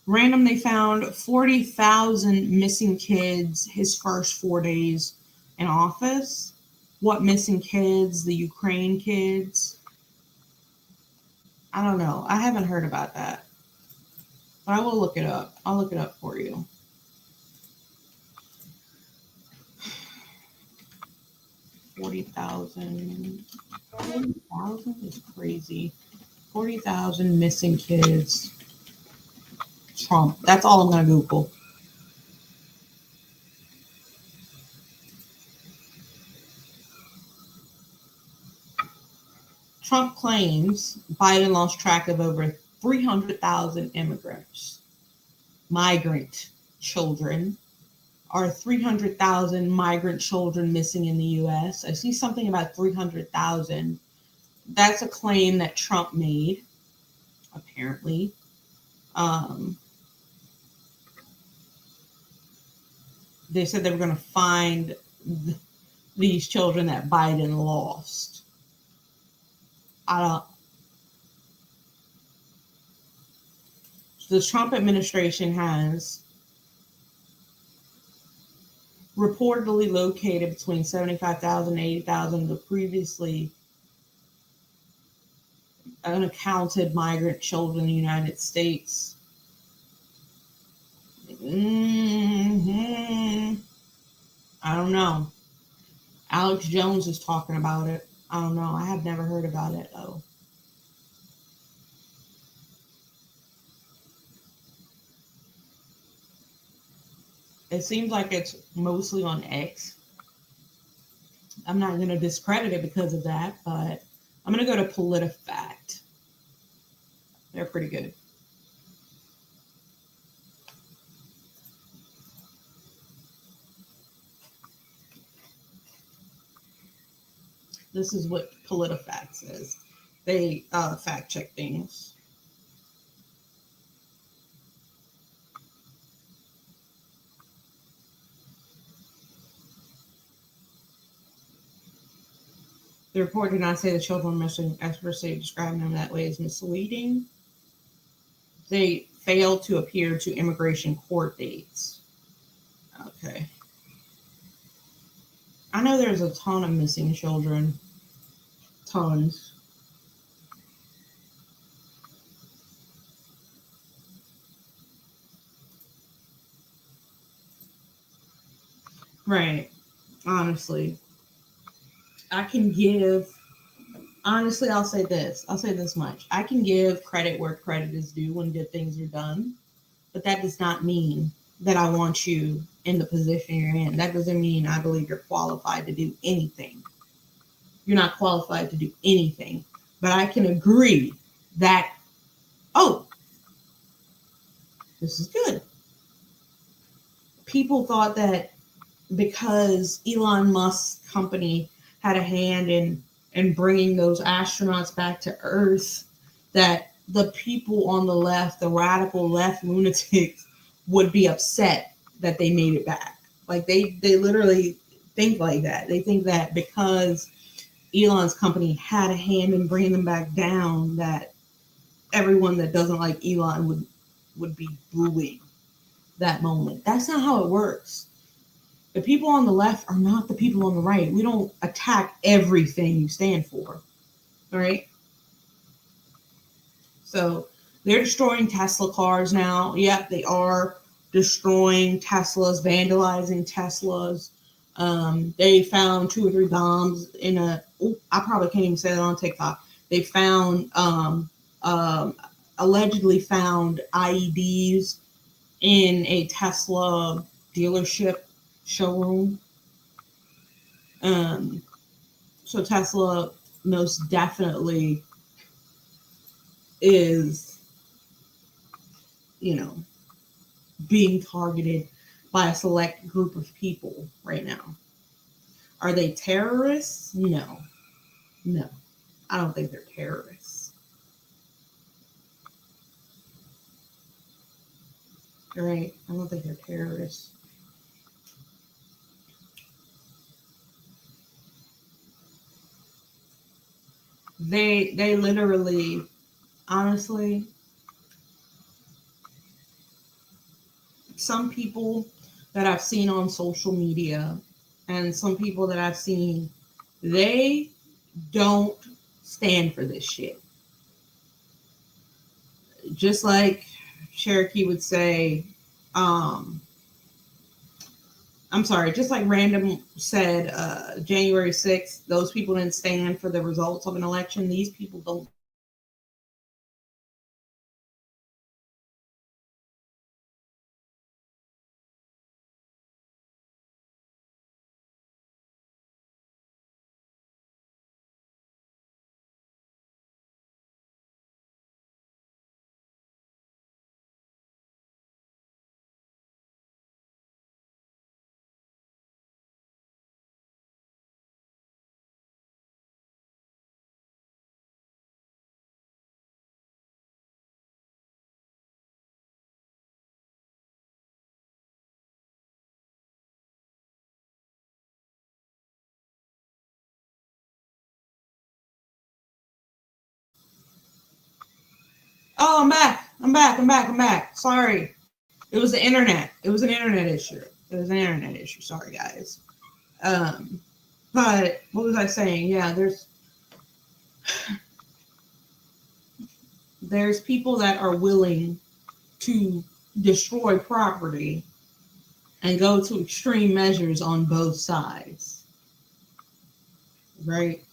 Random, they found 40,000 missing kids his first 4 days in office. what missing kids, the Ukraine kids. I don't know. I haven't heard about that, but I will look it up. I'll look it up for you. 40,000. 40,000 is crazy. 40,000 missing kids. Trump. That's all I'm going to Google. Trump claims Biden lost track of over 300,000 immigrants. Migrant children. Are 300,000 migrant children missing in the U.S.? I see something about 300,000. That's a claim that Trump made, apparently. They said they were going to find these children that Biden lost. The Trump administration has reportedly located between 75,000 and 80,000 of the previously unaccounted migrant children in the United States. I don't know. Alex Jones is talking about it. I don't know. I have never heard about it, though. It seems like it's mostly on X. I'm not going to discredit it because of that, but I'm going to go to PolitiFact. They're pretty good. This is what PolitiFact says. They fact check things. The report did not say the children were missing. Experts say describing them that way is misleading. They failed to appear to immigration court dates. Okay. I know there's a ton of missing children. Tons. Right. Honestly. I'll say this. I'll say this much. I can give credit where credit is due when good things are done, but that does not mean that I want you in the position you're in. That doesn't mean I believe you're qualified to do anything. You're not qualified to do anything, but I can agree that, oh, this is good. People thought that because Elon Musk's company had a hand in bringing those astronauts back to Earth, that the people on the left, the radical left lunatics, would be upset that they made it back. Like they literally think like that. They think that because Elon's company had a hand in bringing them back down, that everyone that doesn't like Elon would be booing that moment. That's not how it works. The people on the left are not the people on the right. We don't attack everything you stand for, right? So they're destroying Tesla cars now. Yep, they are destroying Teslas, vandalizing Teslas. They found 2 or 3 bombs in I probably can't even say that on TikTok. They found, allegedly found IEDs in a Tesla dealership showroom. So Tesla most definitely is, being targeted by a select group of people right now. Are they terrorists? No. I don't think they're terrorists. Right? I don't think they're terrorists. They literally, honestly, some people that I've seen on social media and some people that I've seen They don't stand for this shit. Just like Cherokee would say, I'm sorry, just like Random said, January 6th, those people didn't stand for the results of an election. These people don't. Oh, I'm back. Sorry. It was the internet. It was an internet issue. Sorry, guys. But what was I saying? Yeah, there's people that are willing to destroy property and go to extreme measures on both sides. Right?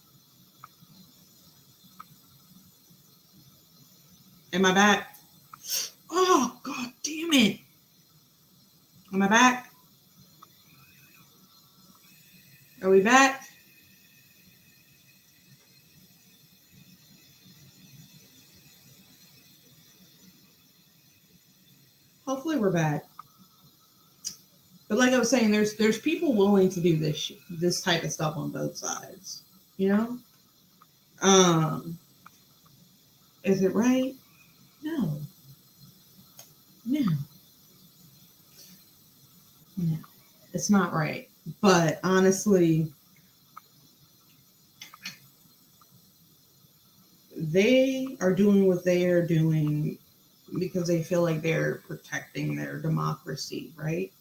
Am I back? Oh, god damn it. Am I back? Are we back? Hopefully we're back. But like I was saying, there's people willing to do this type of stuff on both sides. You know? Is it right? No. No. It's not right. But honestly, they are doing what they are doing because they feel like they're protecting their democracy, right?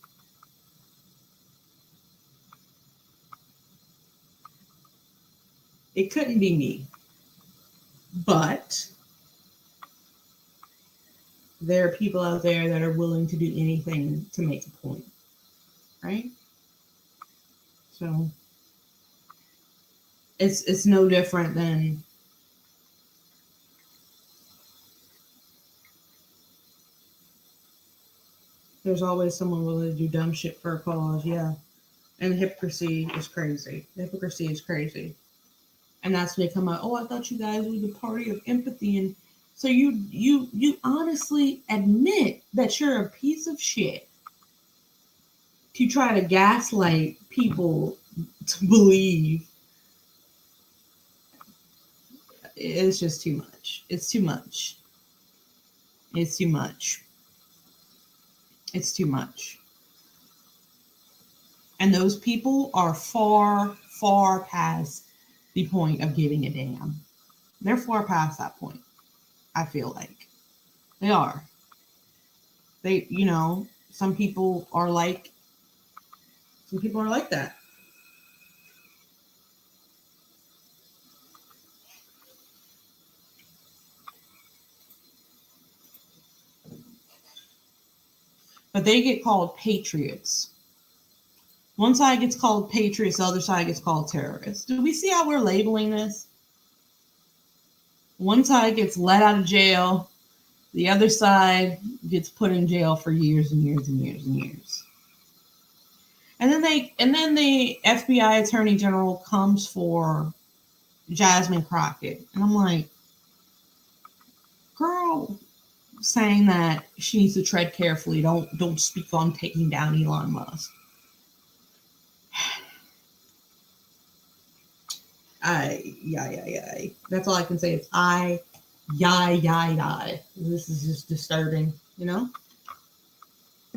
It couldn't be me. But there are people out there that are willing to do anything to make a point, right? So it's no different than there's always someone willing to do dumb shit for a cause, yeah. And hypocrisy is crazy. Hypocrisy is crazy. And that's when they come out, oh, I thought you guys were the party of empathy. And so you honestly admit that you're a piece of shit to try to gaslight people to believe. It's just too much. It's too much. It's too much. It's too much. And those people are far, far past the point of giving a damn. They're far past that point, I feel like. They are. They, some people are like that. But they get called patriots. One side gets called patriots, the other side gets called terrorists. Do we see how we're labeling this? One side gets let out of jail. The other side gets put in jail for years and years and years and years. And then the FBI Attorney General comes for Jasmine Crockett. And I'm like, girl, saying that she needs to tread carefully. Don't speak on taking down Elon Musk. That's all I can say is This is just disturbing,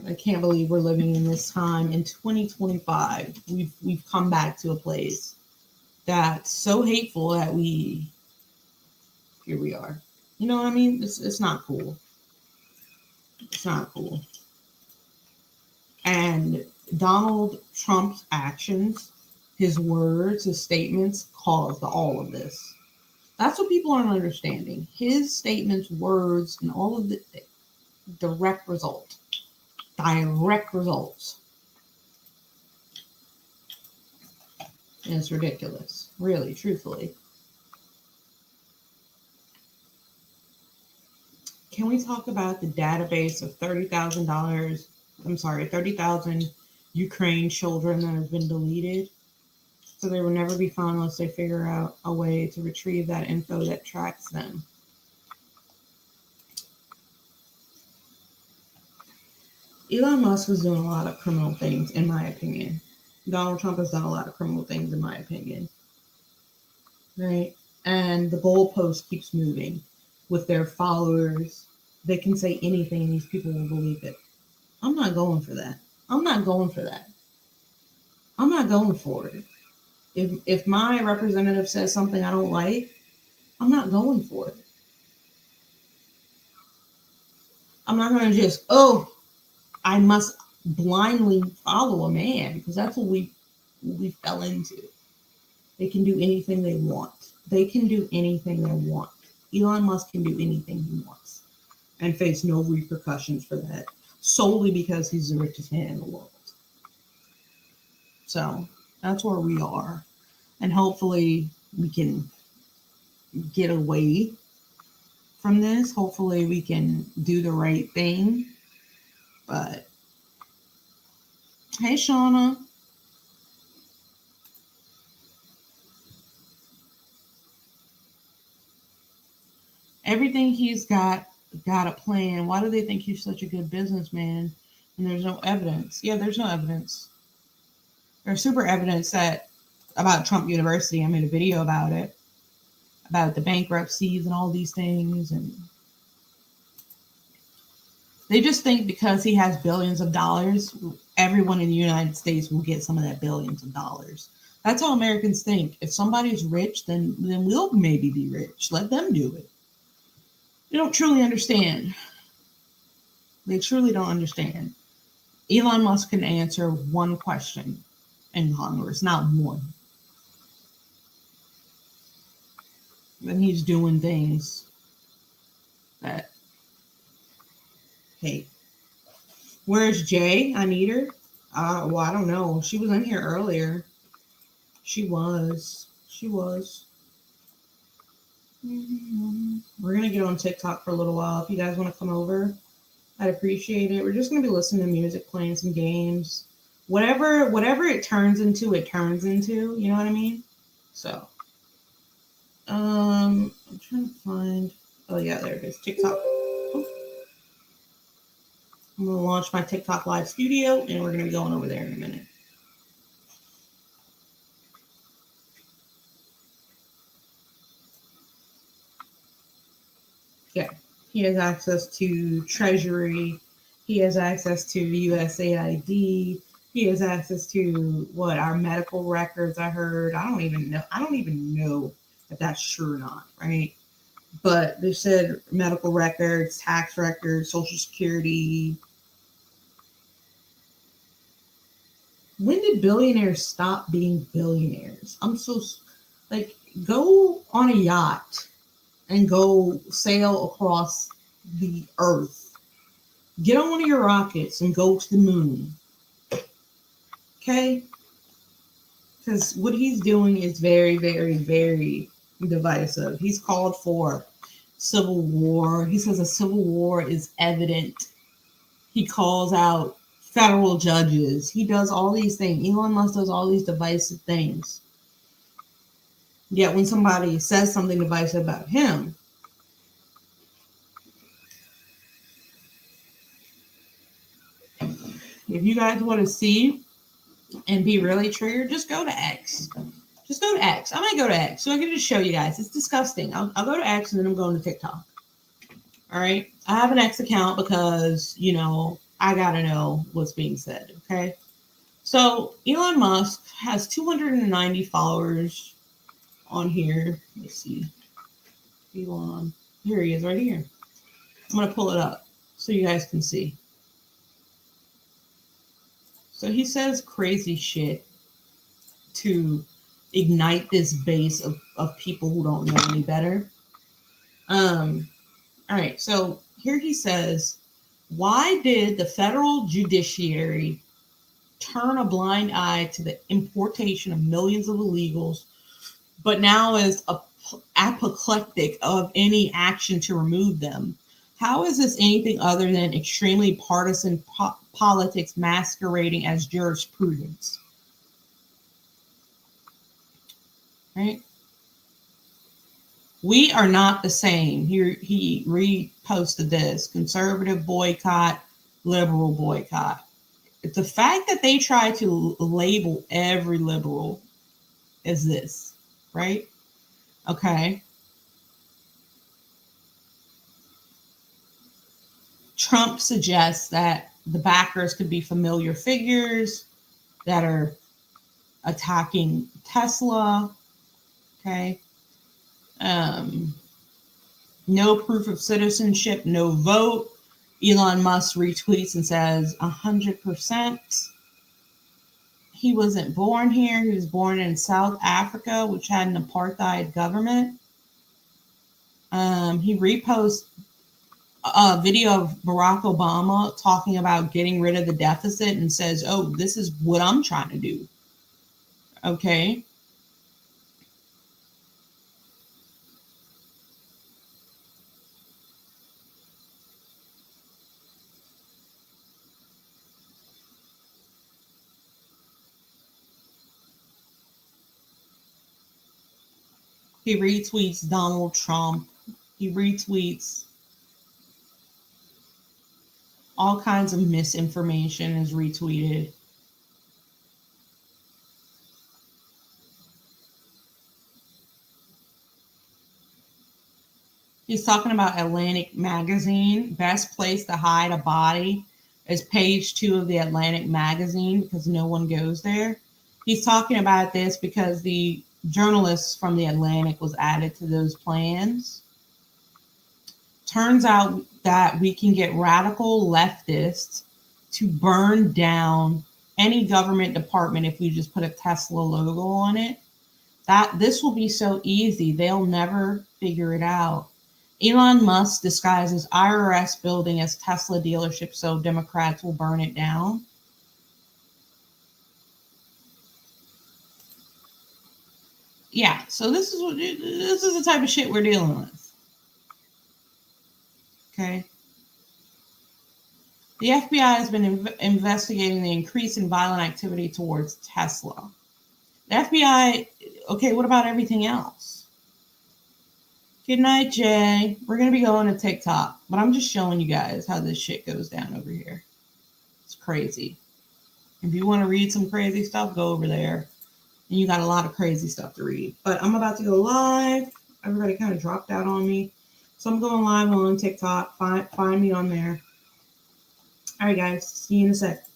I can't believe we're living in this time in 2025. We've come back to a place that's so hateful that here we are. You know what I mean? It's not cool. It's not cool. And Donald Trump's actions His words, his statements caused all of this. That's what people aren't understanding. His statements, words, and all of the direct result. Direct results. And it's ridiculous. Really, truthfully. Can we talk about the database of $30,000 Ukraine children that have been deleted? So they will never be found unless they figure out a way to retrieve that info that tracks them. Elon Musk is doing a lot of criminal things, in my opinion. Donald Trump has done a lot of criminal things, in my opinion. Right? And the goalpost keeps moving with their followers. They can say anything and these people will believe it. I'm not going for that. I'm not going for it. If my representative says something I don't like, I'm not going for it. I'm not going to just, I must blindly follow a man, because that's what we fell into. They can do anything they want. Elon Musk can do anything he wants and face no repercussions for that, solely because he's the richest man in the world. So that's where we are. And hopefully we can get away from this. Hopefully we can do the right thing. But hey, Shauna. Everything he's got a plan. Why do they think he's such a good businessman and there's no evidence? Yeah, there's no evidence. There's super evidence about Trump University. I made a video about it, about the bankruptcies and all these things. And they just think because he has billions of dollars, everyone in the United States will get some of that billions of dollars. That's how Americans think. If somebody's rich, then we'll maybe be rich. Let them do it. They don't truly understand. They truly don't understand. Elon Musk can answer one question in Congress, not one. And he's doing things that, hey, where's Jay? I need her. Well, I don't know. She was in here earlier. She was. We're going to get on TikTok for a little while. If you guys want to come over, I'd appreciate it. We're just going to be listening to music, playing some games. Whatever it turns into, it turns into. You know what I mean? So, I'm trying to find. Oh, yeah, there it is. TikTok. I'm going to launch my TikTok live studio, and we're going to be going over there in a minute. Yeah, he has access to Treasury. He has access to USAID. He has access to our medical records. I heard. I don't even know if that's true or not, right? But they said medical records, tax records, Social Security. When did billionaires stop being billionaires? Go on a yacht and go sail across the earth. Get on one of your rockets and go to the moon. Okay? Because what he's doing is very, very, very divisive. He's called for civil war. He says a civil war is evident. He calls out federal judges. He does all these things. Elon Musk does all these divisive things. Yet when somebody says something divisive about him, if you guys want to see and be really triggered, just go to X. I might go to X. So I can just show you guys. It's disgusting. I'll go to X and then I'm going to TikTok. All right. I have an X account because, I got to know what's being said. Okay. So Elon Musk has 290 followers on here. Let's see. Elon. Here he is right here. I'm going to pull it up so you guys can see. So he says crazy shit to ignite this base of people who don't know any better. All right, so here he says, why did the federal judiciary turn a blind eye to the importation of millions of illegals, but now is apoplectic of any action to remove them? How is this anything other than extremely partisan politics masquerading as jurisprudence? Right? We are not the same. Here he reposted this: conservative boycott, liberal boycott. The fact that they try to label every liberal as this, right? Okay. Trump suggests that the backers could be familiar figures that are attacking Tesla. Okay. No proof of citizenship, no vote. Elon Musk retweets and says 100%. He wasn't born here. He was born in South Africa, which had an apartheid government. He reposts a video of Barack Obama talking about getting rid of the deficit and says, oh, this is what I'm trying to do. Okay. He retweets Donald Trump. He retweets all kinds of misinformation is retweeted. He's talking about Atlantic Magazine. Best place to hide a body is page 2 of the Atlantic Magazine because no one goes there. He's talking about this because the journalists from the Atlantic was added to those plans. Turns out that we can get radical leftists to burn down any government department if we just put a Tesla logo on it. This will be so easy. They'll never figure it out. Elon Musk disguises IRS building as Tesla dealership so Democrats will burn it down. Yeah, so this is the type of shit we're dealing with. Okay. The FBI has been investigating the increase in violent activity towards Tesla. The FBI, okay, what about everything else? Good night, Jay. We're going to be going to TikTok, but I'm just showing you guys how this shit goes down over here. It's crazy. If you want to read some crazy stuff, go over there. And you got a lot of crazy stuff to read. But I'm about to go live. Everybody kind of dropped out on me. So I'm going live on TikTok. Find me on there. All right, guys. See you in a sec.